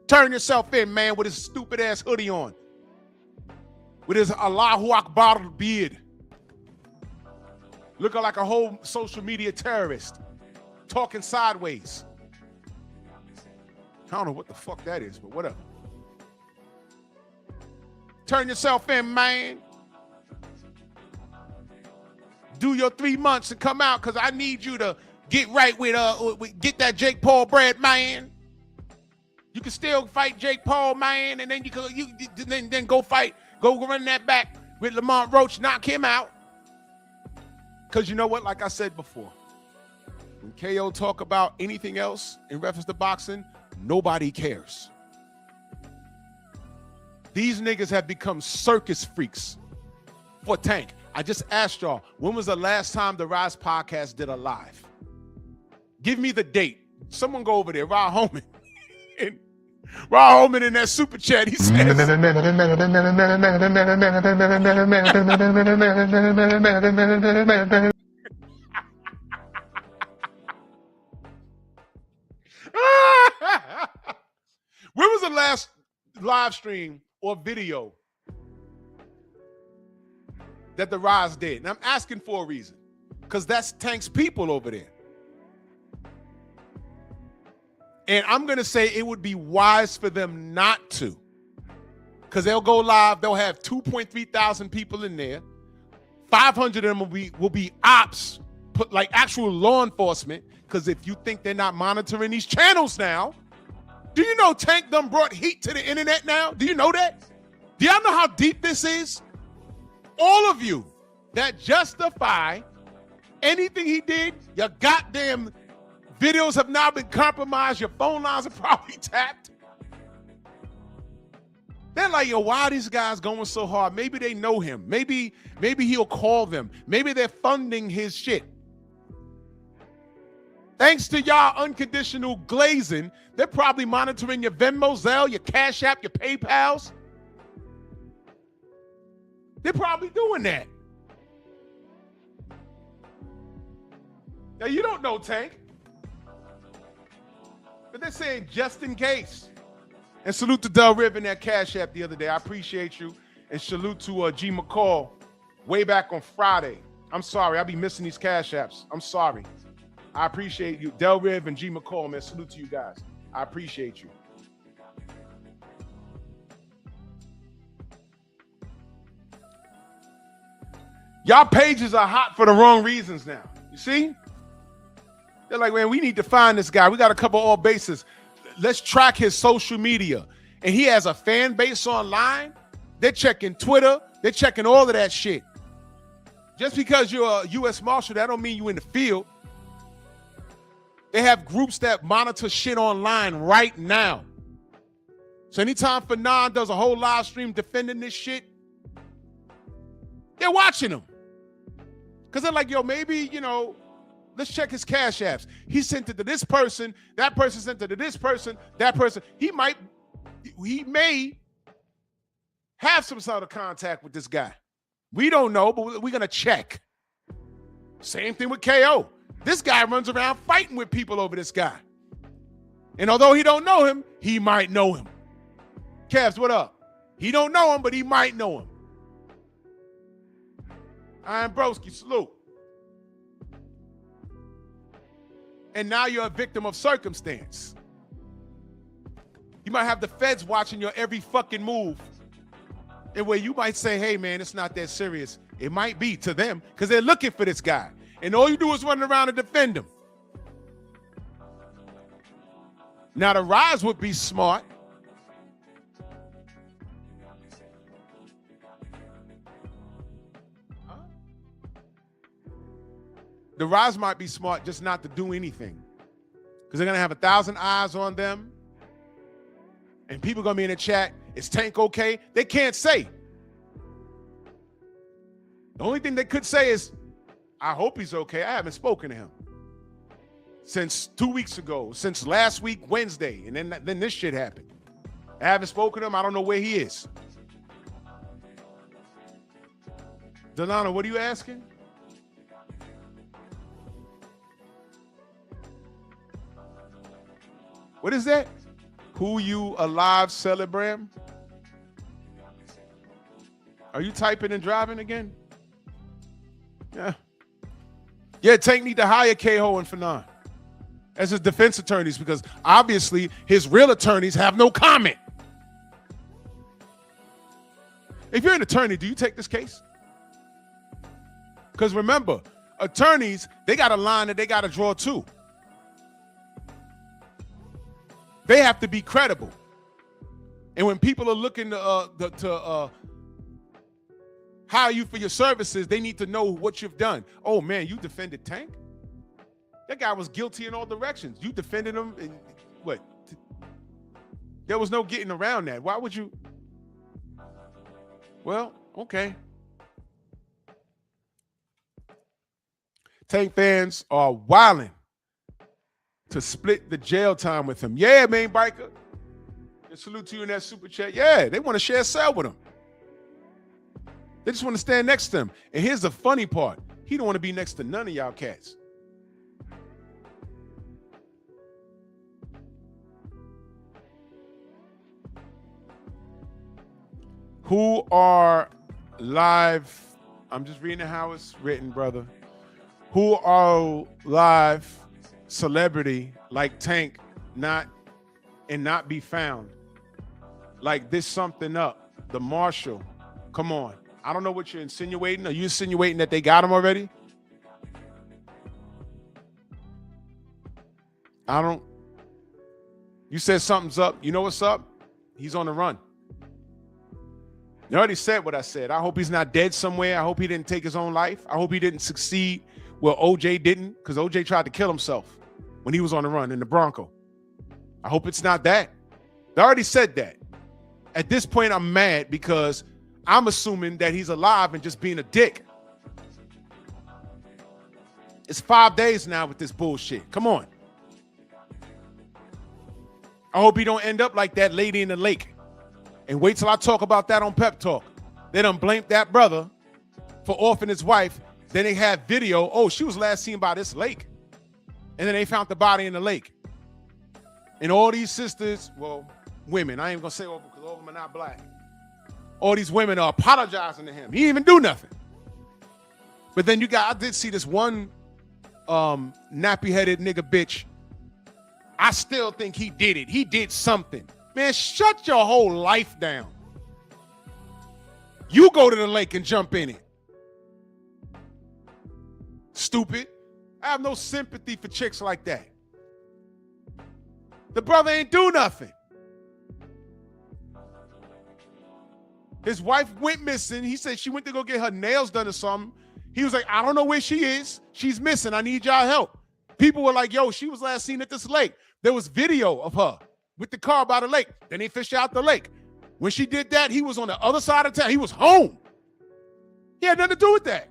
Turn yourself in, man, with his stupid ass hoodie on. With his Allahu Akbar beard. Looking like a whole social media terrorist. Talking sideways. I don't know what the fuck that is, but whatever. Turn yourself in, man. Do your 3 months and come out, because I need you to get right with get that Jake Paul bread, man. You can still fight Jake Paul, man, and then then go fight. Go run that back with Lamont Roach, knock him out. Because you know what? Like I said before, when KO talk about anything else in reference to boxing, nobody cares. These niggas have become circus freaks for Tank. I just asked y'all, when was the last time the Rise Podcast did a live? Give me the date. Someone go over there, Rod Holman. Rod Holman in that super chat, he says. When was the last live stream or video that the Rise did? And I'm asking for a reason, because that's Tank's people over there. And I'm going to say it would be wise for them not to, because they'll go live. They'll have 2.3 thousand people in there. 500 of them will be ops, like actual law enforcement, because if you think they're not monitoring these channels now, do you know Tank done brought heat to the internet now? Do you know that? Do y'all know how deep this is? All of you that justify anything he did, your goddamn videos have now been compromised. Your phone lines are probably tapped. They're like, yo, why are these guys going so hard? Maybe they know him. Maybe he'll call them. Maybe they're funding his shit. Thanks to y'all unconditional glazing, they're probably monitoring your Venmo, Zelle, your Cash App, your PayPals. They're probably doing that. Now, you don't know Tank, but they're saying just in case. And salute to Del Riv in that Cash App the other day. I appreciate you. And salute to G McCall way back on Friday. I'm sorry. I'll be missing these Cash Apps. I'm sorry. I appreciate you. Del Riv and G McCall, man. Salute to you guys. I appreciate you. Y'all pages are hot for the wrong reasons now. You see? They're like, man, we need to find this guy. We got to cover all bases. Let's track his social media. And he has a fan base online. They're checking Twitter. They're checking all of that shit. Just because you're a U.S. Marshal, that don't mean you in the field. They have groups that monitor shit online right now. So anytime Fanon does a whole live stream defending this shit, they're watching him. Because they're like, yo, maybe, let's check his cash apps. He sent it to this person, that person sent it to this person, that person. He may have some sort of contact with this guy. We don't know, but we're going to check. Same thing with KO. This guy runs around fighting with people over this guy. And although he don't know him, he might know him. Kevs, what up? He don't know him, but he might know him. Iron Broski, salute. And now you're a victim of circumstance. You might have the feds watching your every fucking move. And where you might say, hey, man, it's not that serious. It might be to them because they're looking for this guy. And all you do is run around and defend him. Now, the Rise would be smart. The Rise might be smart just not to do anything because they're going to have 1,000 eyes on them. And people going to be in the chat, is Tank okay? They can't say. The only thing they could say is, I hope he's okay. I haven't spoken to him since 2 weeks ago, since last week, Wednesday. And then this shit happened. I haven't spoken to him. I don't know where he is. Delano, what are you asking? What is that? Who you alive, Celebram? Are you typing and driving again? Yeah. Yeah, Tank need to hire K-Ho and Fanon as his defense attorneys because obviously his real attorneys have no comment. If you're an attorney, do you take this case? Because remember, attorneys, they got a line that they got to draw too. They have to be credible. And when people are looking to hire you for your services, they need to know what you've done. Oh, man, you defended Tank? That guy was guilty in all directions. You defended him? And what? There was no getting around that. Why would you? Well, okay. Tank fans are wilding to split the jail time with him. Yeah, main biker. And salute to you in that super chat. Yeah, they want to share a cell with him. They just want to stand next to him. And here's the funny part. He don't want to be next to none of y'all cats. Who are live? I'm just reading how it's written, brother. Who are live celebrity like Tank not be found? Like this something up. The Marshal. Come on. I don't know what you're insinuating. Are you insinuating that they got him already? You said something's up. You know what's up? He's on the run. You already said what I said. I hope he's not dead somewhere. I hope he didn't take his own life. I hope he didn't succeed where OJ didn't, because OJ tried to kill himself when he was on the run in the Bronco. I hope it's not that. They already said that. At this point, I'm mad because I'm assuming that he's alive and just being a dick. It's 5 days now with this bullshit. Come on. I hope he don't end up like that lady in the lake. And wait till I talk about that on Pep Talk. They done blamed that brother for offing his wife. Then they had video. Oh, she was last seen by this lake. And then they found the body in the lake. And all these sisters, well, women, I ain't gonna say all because all of them are not black. All these women are apologizing to him. He didn't even do nothing. But then I did see this one nappy-headed nigga bitch. I still think he did it. He did something. Man, shut your whole life down. You go to the lake and jump in it. Stupid. I have no sympathy for chicks like that. The brother ain't do nothing. His wife went missing. He said she went to go get her nails done or something. He was like, I don't know where she is. She's missing. I need y'all help. People were like, yo, she was last seen at this lake. There was video of her with the car by the lake. Then they fished out the lake. When she did that, he was on the other side of town. He was home. He had nothing to do with that.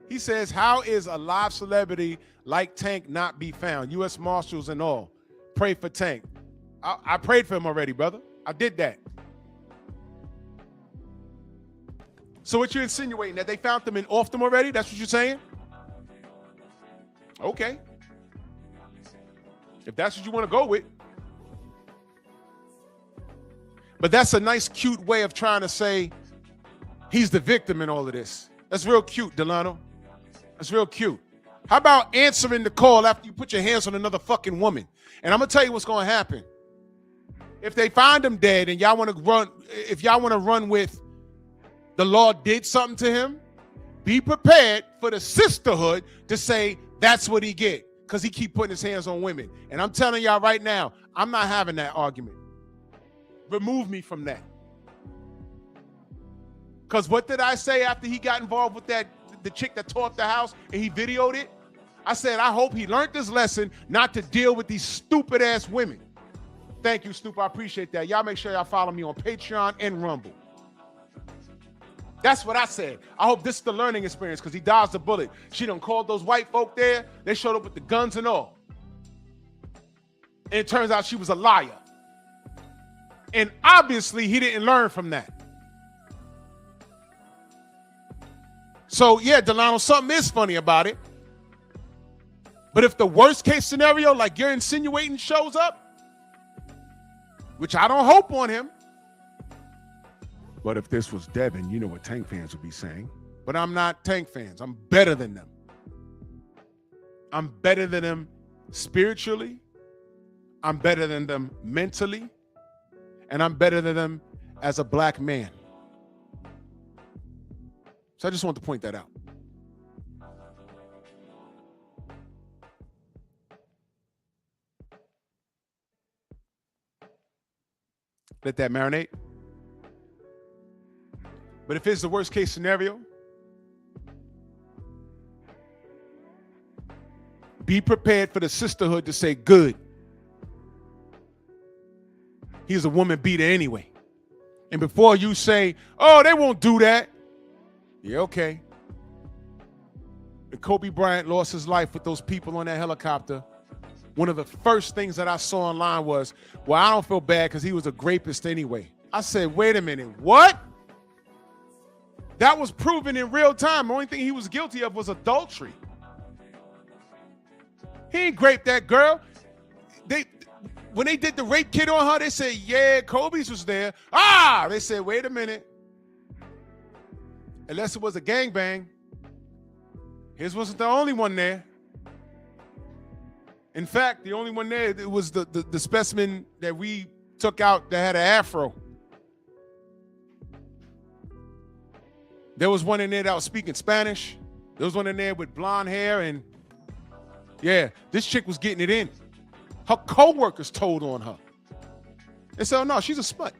He says, how is a live celebrity like Tank not be found? U.S. Marshals and all. Pray for Tank. I prayed for him already, brother. I did that. So what you're insinuating, that they found them and off them already? That's what you're saying? Okay. If that's what you want to go with. But that's a nice, cute way of trying to say he's the victim in all of this. That's real cute, Delano. That's real cute. How about answering the call after you put your hands on another fucking woman? And I'm going to tell you what's going to happen. If they find him dead and y'all want to run, if y'all want to run with the law did something to him, be prepared for the sisterhood to say that's what he get, because he keep putting his hands on women. And I'm telling y'all right now, I'm not having that argument. Remove me from that. Because what did I say after he got involved with the chick that tore up the house and he videoed it? I said, I hope he learned this lesson not to deal with these stupid ass women. Thank you, Snoop. I appreciate that. Y'all make sure y'all follow me on Patreon and Rumble. That's what I said. I hope this is the learning experience, because he dodged the bullet. She done called those white folk there. They showed up with the guns and all. And it turns out she was a liar. And obviously he didn't learn from that. So yeah, Delano, something is funny about it. But if the worst case scenario, like you're insinuating, shows up, which I don't hope on him. But if this was Devin, you know what Tank fans would be saying. But I'm not Tank fans. I'm better than them. I'm better than them spiritually. I'm better than them mentally. And I'm better than them as a black man. So I just want to point that out. Let that marinate. But if it's the worst case scenario, be prepared for the sisterhood to say, good. He's a woman beater anyway. And before you say, oh, they won't do that. Yeah, okay. When Kobe Bryant lost his life with those people on that helicopter, one of the first things that I saw online was, well, I don't feel bad because he was a rapist anyway. I said, wait a minute, what? That was proven in real time. The only thing he was guilty of was adultery. He ain't raped that girl. When they did the rape kit on her, they said, yeah, Kobe's was there. They said, wait a minute. Unless it was a gangbang, his wasn't the only one there. In fact, the only one there, it was the specimen that we took out that had an afro. There was one in there that was speaking Spanish. There was one in there with blonde hair, and yeah, this chick was getting it in. Her co-workers told on her. They said, oh no, she's a smut.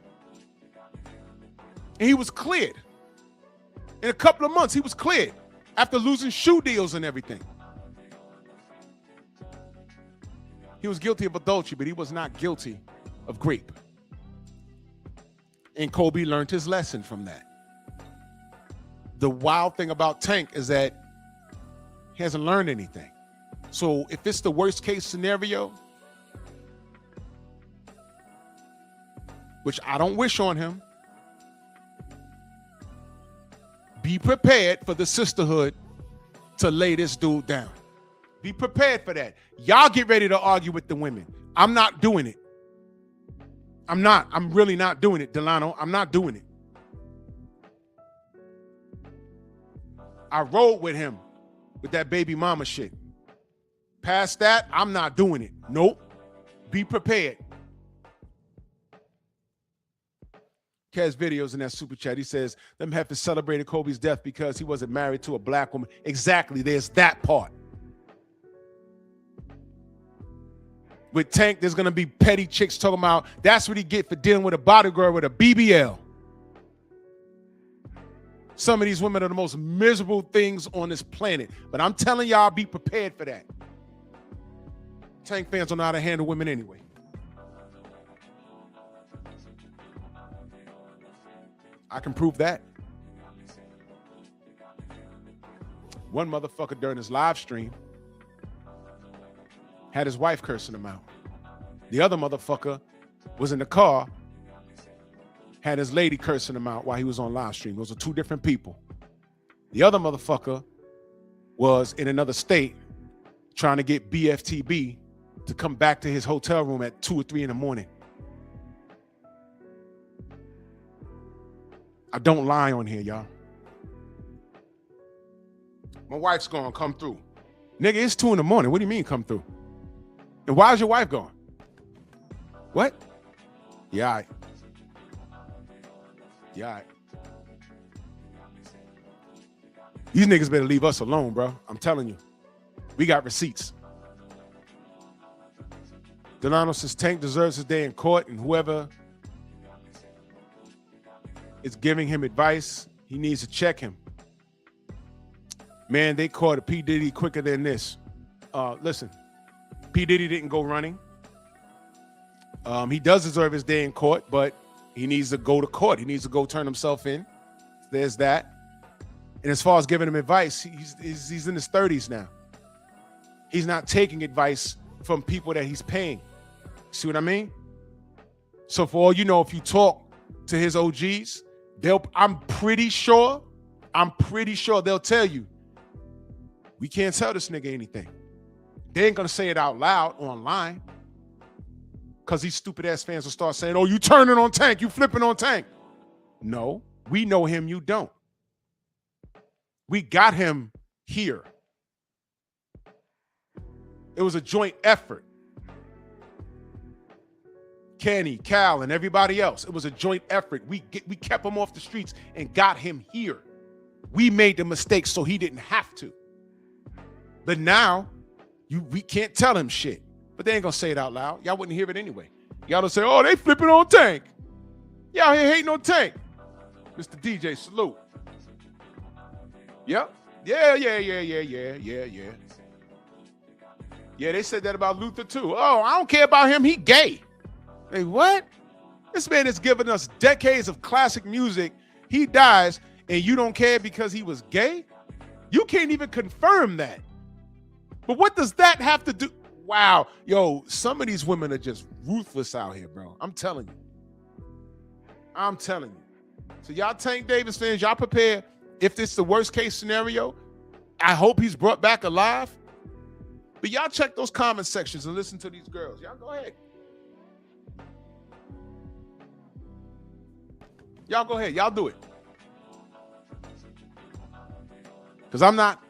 And he was cleared. In a couple of months, he was cleared after losing shoe deals and everything. He was guilty of adultery, but he was not guilty of rape. And Kobe learned his lesson from that. The wild thing about Tank is that he hasn't learned anything. So if it's the worst case scenario, which I don't wish on him, be prepared for the sisterhood to lay this dude down. Be prepared for that. Y'all get ready to argue with the women. I'm not doing it. I'm not. I'm really not doing it, Delano. I'm not doing it. I rode with him with that baby mama shit. Past that, I'm not doing it. Nope. Be prepared. Kaz videos in that super chat. He says, them heifers celebrated Kobe's death because he wasn't married to a black woman. Exactly. There's that part. With Tank, there's going to be petty chicks talking about that's what he get for dealing with a bodyguard with a BBL. Some of these women are the most miserable things on this planet. But I'm telling y'all, be prepared for that. Tank fans don't know how to handle women anyway. I can prove that. One motherfucker during his live stream had his wife cursing him out. The other motherfucker was in the car, had his lady cursing him out while he was on live stream. Those are two different people. The other motherfucker was in another state trying to get BFTB to come back to his hotel room at 2 or 3 in the morning. I don't lie on here, y'all. My wife's gonna come through. Nigga, it's 2 in the morning. What do you mean come through? And why is your wife gone? What? Yeah, all right. Yeah, all right. These niggas better leave us alone, bro. I'm telling you. We got receipts. Delano says Tank deserves his day in court, and whoever is giving him advice, he needs to check him. Man, they caught a P. Diddy quicker than this. Listen, P. Diddy didn't go running. He does deserve his day in court, but he needs to go to court. He needs to go turn himself in. There's that. And as far as giving him advice, he's in his 30s now. He's not taking advice from people that he's paying. See what I mean? So for all you know, if you talk to his OGs, I'm pretty sure they'll tell you, we can't tell this nigga anything. They ain't gonna say it out loud online, because these stupid ass fans will start saying, oh, you turning on Tank, you flipping on Tank. No, we know him, you don't. We got him here. It was a joint effort. Kenny, Cal, and everybody else. It was a joint effort. We kept him off the streets and got him here. We made the mistake so he didn't have to. But now, we can't tell him shit. But they ain't gonna say it out loud. Y'all wouldn't hear it anyway. Y'all don't say, oh, they flipping on Tank. Y'all here hating on Tank. Mr. DJ, salute. Yep. Yeah. Yeah, they said that about Luther too. Oh, I don't care about him. He gay. Hey, what? This man has given us decades of classic music. He dies, and you don't care because he was gay? You can't even confirm that. But what does that have to do? Wow. Yo, some of these women are just ruthless out here, bro. I'm telling you. So y'all Tank Davis fans, y'all prepare. If this is the worst case scenario, I hope he's brought back alive. But y'all check those comment sections and listen to these girls. Y'all go ahead. Y'all go ahead. Y'all do it. Because I'm not.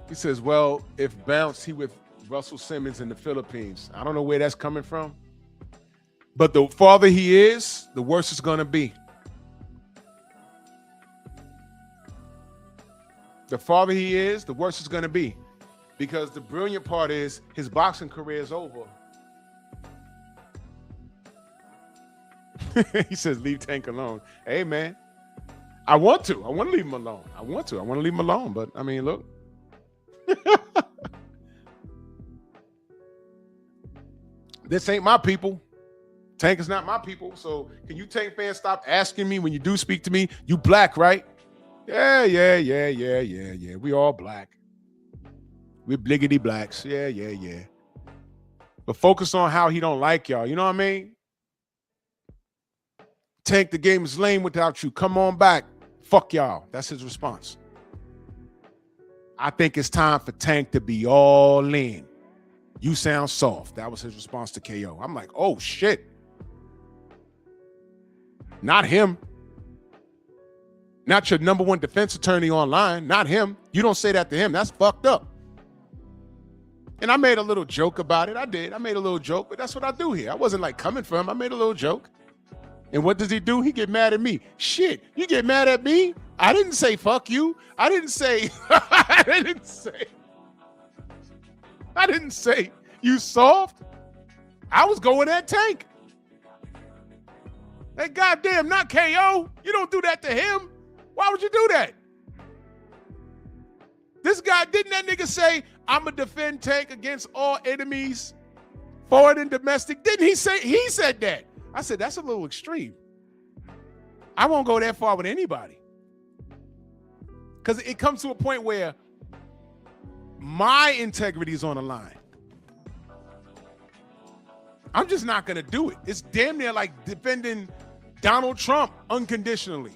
He says, well, if Bounce, he with Russell Simmons in the Philippines. I don't know where that's coming from. But the farther he is, the worse it's going to be. The farther he is, the worse it's going to be. Because the brilliant part is his boxing career is over. He says, leave Tank alone. Hey, man, I want to leave him alone. I want to leave him alone. But, I mean, look. This ain't my people. Tank is not my people. So can you Tank fans stop asking me when you do speak to me? You black, right? Yeah. We all black. We're bliggity blacks. Yeah. But focus on how he don't like y'all. You know what I mean? Tank, the game is lame without you. Come on back. Fuck y'all. That's his response. I think it's time for Tank to be all in. You sound soft. That was his response to KO. I'm like, oh, shit. Not him. Not your number one defense attorney online. Not him. You don't say that to him. That's fucked up. And I made a little joke about it. I did. I made a little joke, but that's what I do here. I wasn't like coming for him. I made a little joke. And what does he do? He get mad at me. Shit, you get mad at me? I didn't say fuck you. I didn't say you soft. I was going at Tank. Hey, goddamn, not KO. You don't do that to him. Why would you do that? This guy, didn't that nigga say, I'ma defend Tank against all enemies, foreign and domestic? Didn't he say, he said that? I said, that's a little extreme. I won't go that far with anybody. Because it comes to a point where my integrity is on the line. I'm just not going to do it. It's damn near like defending Donald Trump unconditionally.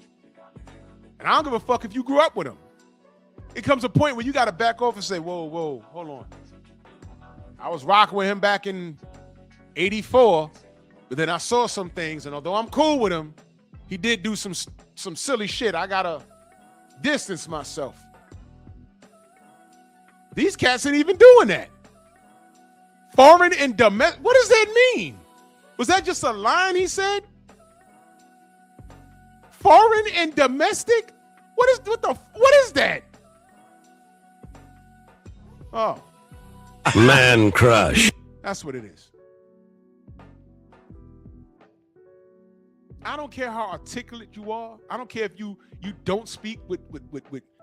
And I don't give a fuck if you grew up with him. It comes a point where you got to back off and say, whoa, hold on. I was rocking with him back in 84, but then I saw some things, and although I'm cool with him, he did do some silly shit. I got to distance myself. These cats ain't even doing that. Foreign and domestic. What does that mean? Was that just a line he said? Foreign and domestic? What is that? Oh. Man crush. That's what it is. I don't care how articulate you are. I don't care if you don't speak with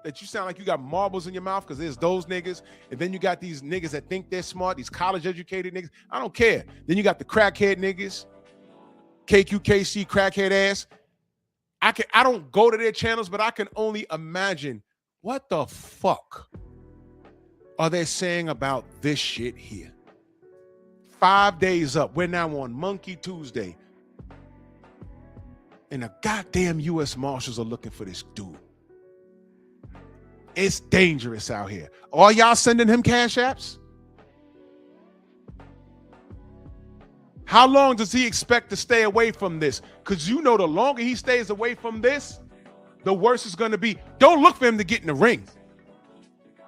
that you sound like you got marbles in your mouth, because there's those niggas. And then you got these niggas that think they're smart, these college-educated niggas. I don't care. Then you got the crackhead niggas, KQKC, crackhead ass. I don't go to their channels, but I can only imagine what the fuck are they saying about this shit here. 5 days up. We're now on Monkey Tuesday. And the goddamn U.S. Marshals are looking for this dude. It's dangerous out here. Are y'all sending him cash apps? How long does he expect to stay away from this? Because you know the longer he stays away from this, the worse it's going to be. Don't look for him to get in the ring.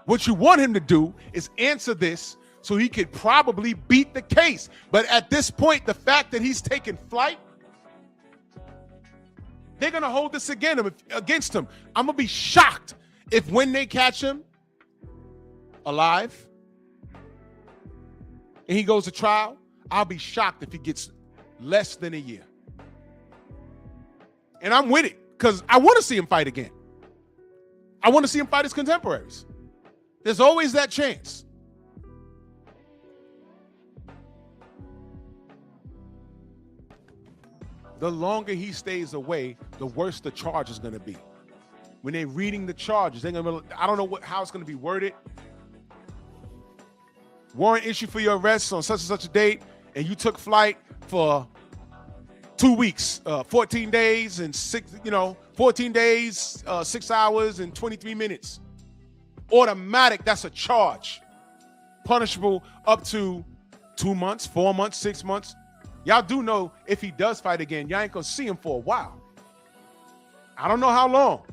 What you want him to do is answer this so he could probably beat the case. But at this point, the fact that he's taking flight, they're going to hold this against him. I'm going to be shocked if when they catch him alive and he goes to trial, I'll be shocked if he gets less than a year. And I'm with it because I want to see him fight again. I want to see him fight his contemporaries. There's always that chance. The longer he stays away, the worse the charge is going to be. When they're reading the charges, they're gonna, I don't know how it's going to be worded. Warrant issued for your arrest on such and such a date, and you took flight for 2 weeks, 14 days and 14 days, 6 hours and 23 minutes. Automatic, that's a charge. Punishable up to 2 months, 4 months, 6 months. Y'all do know if he does fight again, y'all ain't gonna see him for a while. I don't know how long.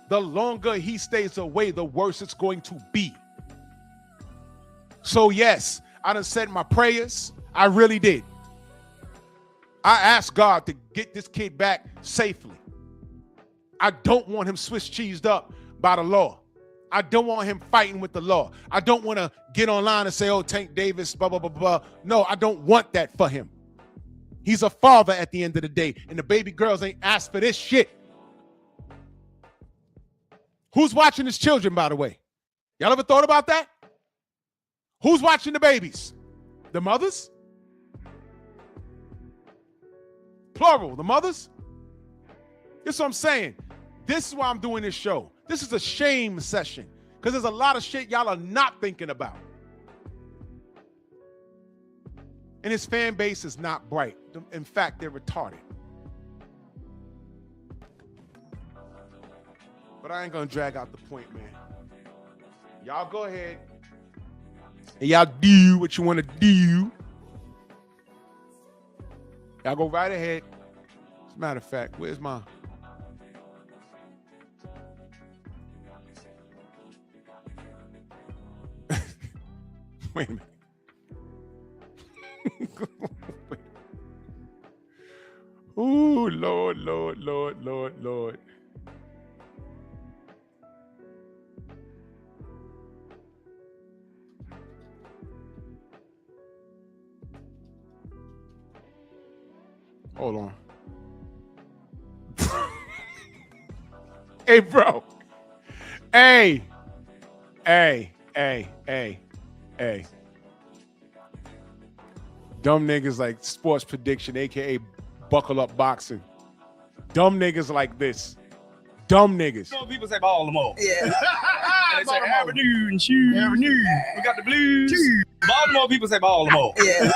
The longer he stays away, the worse it's going to be. So yes, I done said my prayers. I really did. I asked God to get this kid back safely. I don't want him Swiss cheesed up by the law. I don't want him fighting with the law. I don't want to get online and say, oh, Tank Davis, blah, blah, blah, blah. No, I don't want that for him. He's a father at the end of the day, and the baby girls ain't asked for this shit. Who's watching his children, by the way? Y'all ever thought about that? Who's watching the babies? The mothers? Plural, the mothers? That's what I'm saying. This is why I'm doing this show. This is a shame session because there's a lot of shit y'all are not thinking about. And his fan base is not bright. In fact, they're retarded. But I ain't gonna drag out the point, man. Y'all go ahead and y'all do what you want to do. Y'all go right ahead. As a matter of fact, where's my... Wait a minute. Ooh, Lord, Lord, Lord, Lord, Lord. Hold on. Hey, bro. Hey. Dumb niggas like sports prediction, aka buckle up boxing. Dumb niggas like this. Dumb niggas. You know, people say Baltimore. Yeah. And they say Avenue and shoes. Avenue. We got the blues. Baltimore people say Baltimore. Yeah.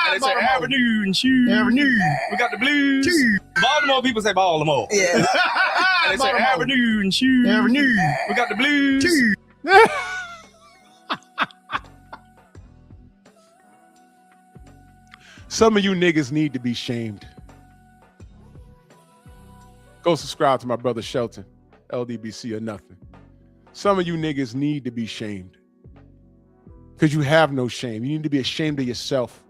And they say Avenue and shoes. Avenue. We got the blues. Baltimore people say Baltimore. Yeah. And they say Avenue and shoes. Avenue. We got the blues. Some of you niggas need to be shamed. Go subscribe to my brother Shelton, LDBC or nothing. Some of you niggas need to be shamed because you have no shame. You need to be ashamed of yourself.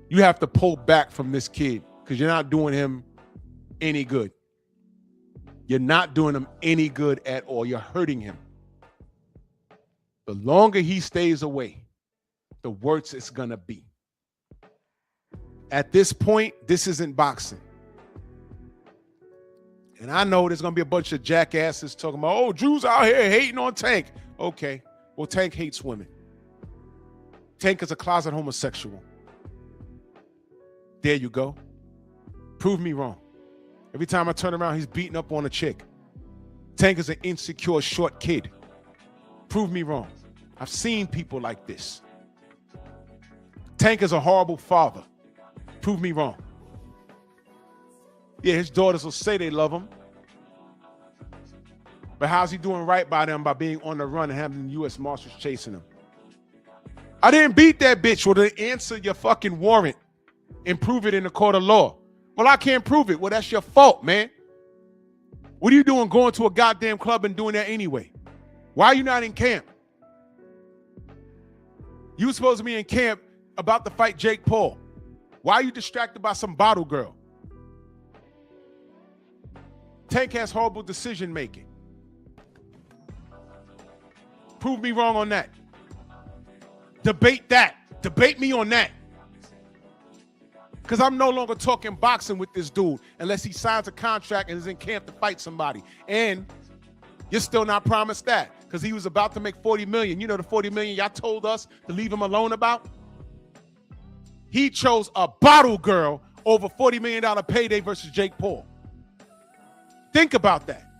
You have to pull back from this kid because you're not doing him any good. You're not doing him any good at all. You're hurting him. The longer he stays away, the worse it's gonna be. At this point, this isn't boxing. And I know there's gonna be a bunch of jackasses talking about, oh, Drew's out here hating on Tank. Okay, well, Tank hates women. Tank is a closet homosexual. There you go. Prove me wrong. Every time I turn around, he's beating up on a chick. Tank is an insecure short kid. Prove me wrong. I've seen people like this. Tank is a horrible father. Prove me wrong. Yeah, his daughters will say they love him. But how's he doing right by them by being on the run and having the U.S. Marshals chasing him? I didn't beat that bitch. Well, then answer your fucking warrant and prove it in the court of law. Well, I can't prove it. Well, that's your fault, man. What are you doing going to a goddamn club and doing that anyway? Why are you not in camp? You were supposed to be in camp about to fight Jake Paul. Why are you distracted by some bottle girl? Tank has horrible decision making. Prove me wrong on that. Debate that. Debate me on that. Because I'm no longer talking boxing with this dude unless he signs a contract and is in camp to fight somebody. And you're still not promised that because he was about to make $40 million. You know the $40 million y'all told us to leave him alone about? He chose a bottle girl over $40 million payday versus Jake Paul. Think about that.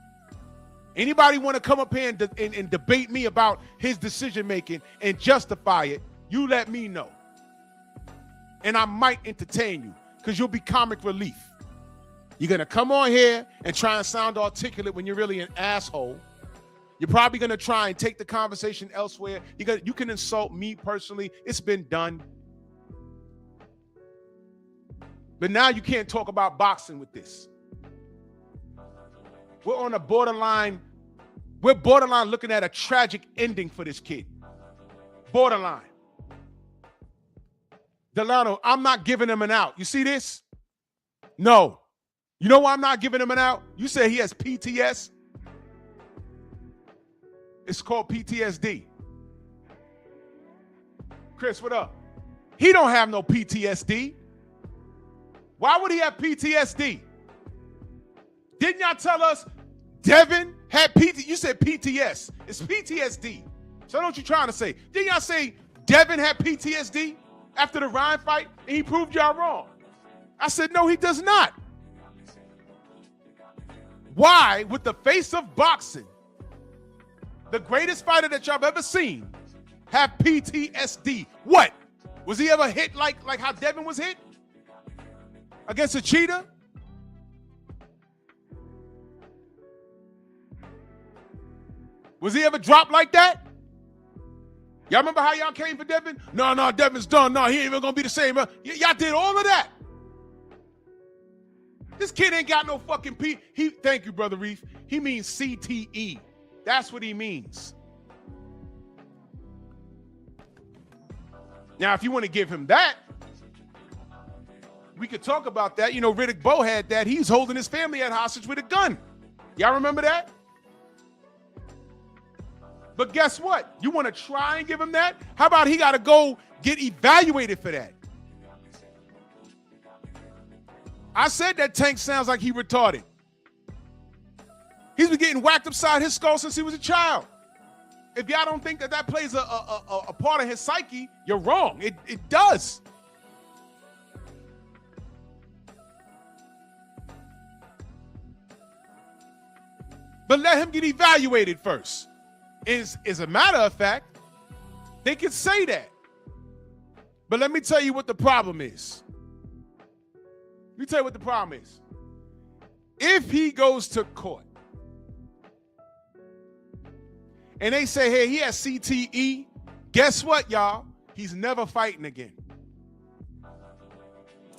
Anybody want to come up here and debate me about his decision making and justify it, you let me know. And I might entertain you because you'll be comic relief. You're going to come on here and try and sound articulate when you're really an asshole. You're probably going to try and take the conversation elsewhere. You can insult me personally. It's been done. But now you can't talk about boxing with this. We're on a borderline. We're borderline looking at a tragic ending for this kid. Borderline. Delano, I'm not giving him an out. You see this? No. You know why I'm not giving him an out? You say he has PTS. It's called PTSD. Chris, what up? He don't have no PTSD. Why would he have PTSD? Didn't y'all tell us Devin had PT? You said PTS. It's PTSD. So what you trying to say? Didn't y'all say Devin had PTSD after the Ryan fight and he proved y'all wrong? I said, no, he does not. Why, with the face of boxing, the greatest fighter that y'all have ever seen, have PTSD? What? Was he ever hit like how Devin was hit? Against a cheetah? Was he ever dropped like that? Y'all remember how y'all came for Devin? No, Devin's done. No, he ain't even gonna be the same. Y'all did all of that. This kid ain't got no fucking thank you, Brother Reef. He means CTE. That's what he means. Now, if you want to give him that, we could talk about that. You know, Riddick Bowe had that. He's holding his family at hostage with a gun. Y'all remember that? But guess what? You want to try and give him that? How about he got to go get evaluated for that? I said that Tank sounds like he retarded. He's been getting whacked upside his skull since he was a child. If y'all don't think that plays a part of his psyche, you're wrong. It does. But let him get evaluated first. As a matter of fact, they can say that. But let me tell you what the problem is. Let me tell you what the problem is. If he goes to court and they say, hey, he has CTE, guess what, y'all? He's never fighting again.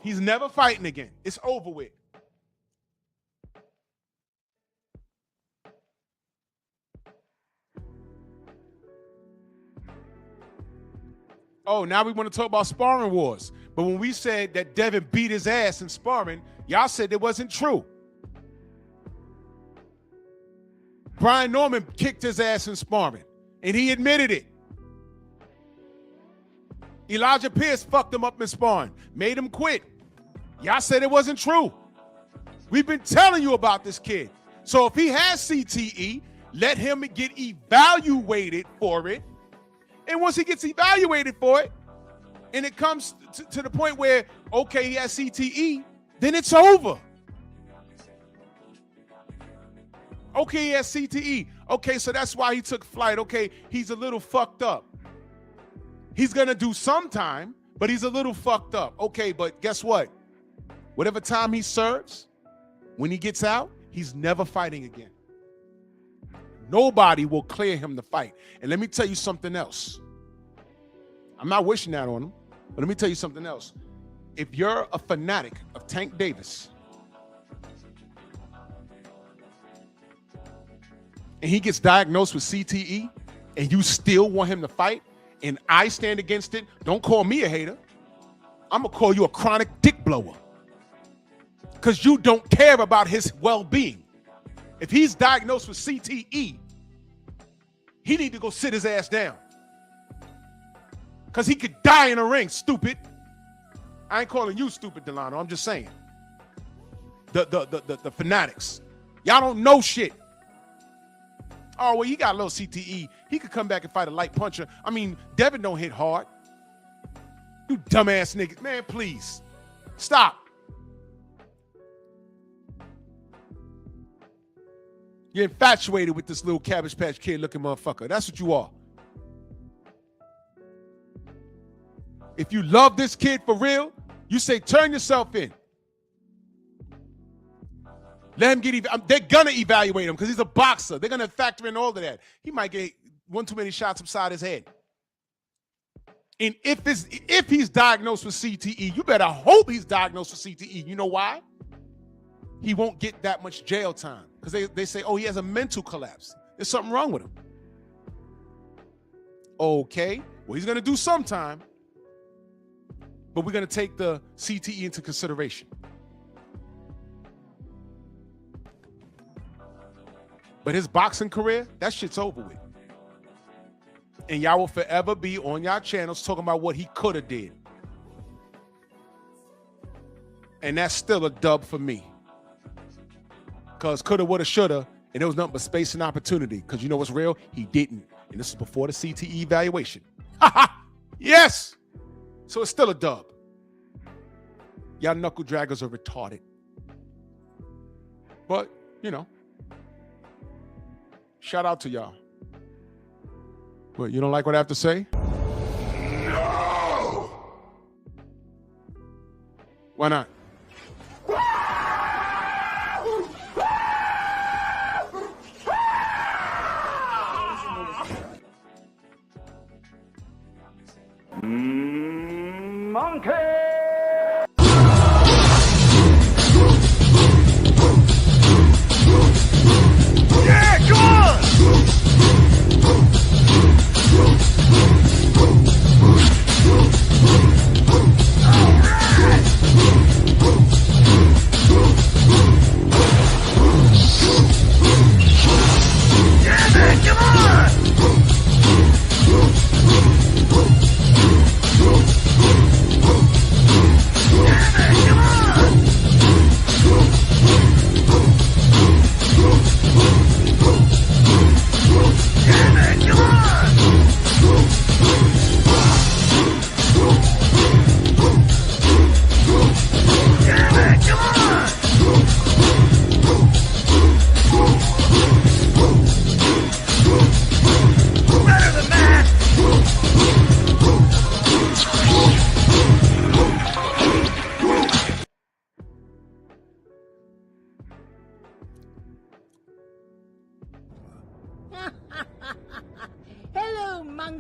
He's never fighting again. It's over with. Oh, now we want to talk about sparring wars. But when we said that Devin beat his ass in sparring, y'all said it wasn't true. Brian Norman kicked his ass in sparring, and he admitted it. Elijah Pierce fucked him up in sparring, made him quit. Y'all said it wasn't true. We've been telling you about this kid. So if he has CTE, let him get evaluated for it. And once he gets evaluated for it, and it comes to the point where, okay, he has CTE, then it's over. Okay, he has CTE. Okay, so that's why he took flight. Okay, he's a little fucked up. He's going to do some time, but he's a little fucked up. Okay, but guess what? Whatever time he serves, when he gets out, he's never fighting again. Nobody will clear him to fight. And let me tell you something else. I'm not wishing that on him, but let me tell you something else. If you're a fanatic of Tank Davis and he gets diagnosed with CTE and you still want him to fight and I stand against it, don't call me a hater. I'm going to call you a chronic dick blower because you don't care about his well-being. If he's diagnosed with CTE, he need to go sit his ass down. Because he could die in a ring, stupid. I ain't calling you stupid, Delano. I'm just saying. The fanatics. Y'all don't know shit. Oh, well, he got a little CTE. He could come back and fight a light puncher. I mean, Devin don't hit hard. You dumbass niggas. Man, please. Stop. You're infatuated with this little Cabbage Patch Kid looking motherfucker. That's what you are. If you love this kid for real, you say turn yourself in. Let him get, they're going to evaluate him because he's a boxer. They're going to factor in all of that. He might get one too many shots upside his head. And if he's diagnosed with CTE, you better hope he's diagnosed with CTE. You know why? He won't get that much jail time because they say, oh, he has a mental collapse. There's something wrong with him. Okay, well, he's going to do some time, but we're going to take the CTE into consideration. But his boxing career, that shit's over with. And y'all will forever be on y'all channels talking about what he could have did. And that's still a dub for me. Because coulda, woulda, shoulda, and there was nothing but space and opportunity. Because you know what's real? He didn't. And this is before the CTE evaluation. Yes! So it's still a dub. Y'all knuckle draggers are retarded. But, you know, shout out to y'all. What, you don't like what I have to say? No! Why not? Monkey! Yeah, go on! All right!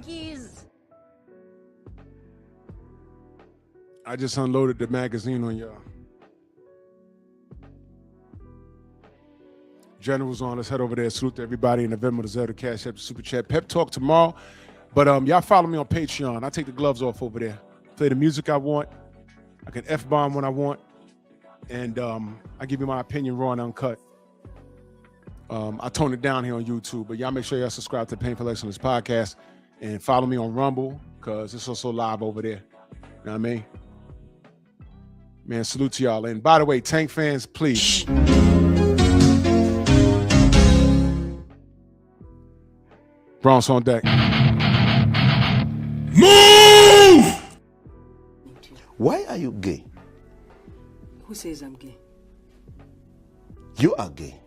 monkeys. I just unloaded the magazine on y'all. General's on. Let's head over there. Salute to everybody in the Venmo, the Zelda, Cash App, the Super Chat. Pep Talk tomorrow. But y'all follow me on Patreon. I take the gloves off over there. Play the music I want. I can F-bomb when I want. And I give you my opinion raw and uncut. I tone it down here on YouTube. But y'all make sure y'all subscribe to Painful Excellence Podcast. And follow me on Rumble, because it's also live over there. You know what I mean? Man, salute to y'all. And by the way, Tank fans, please. Bronx on deck. Move! Why are you gay? Who says I'm gay? You are gay.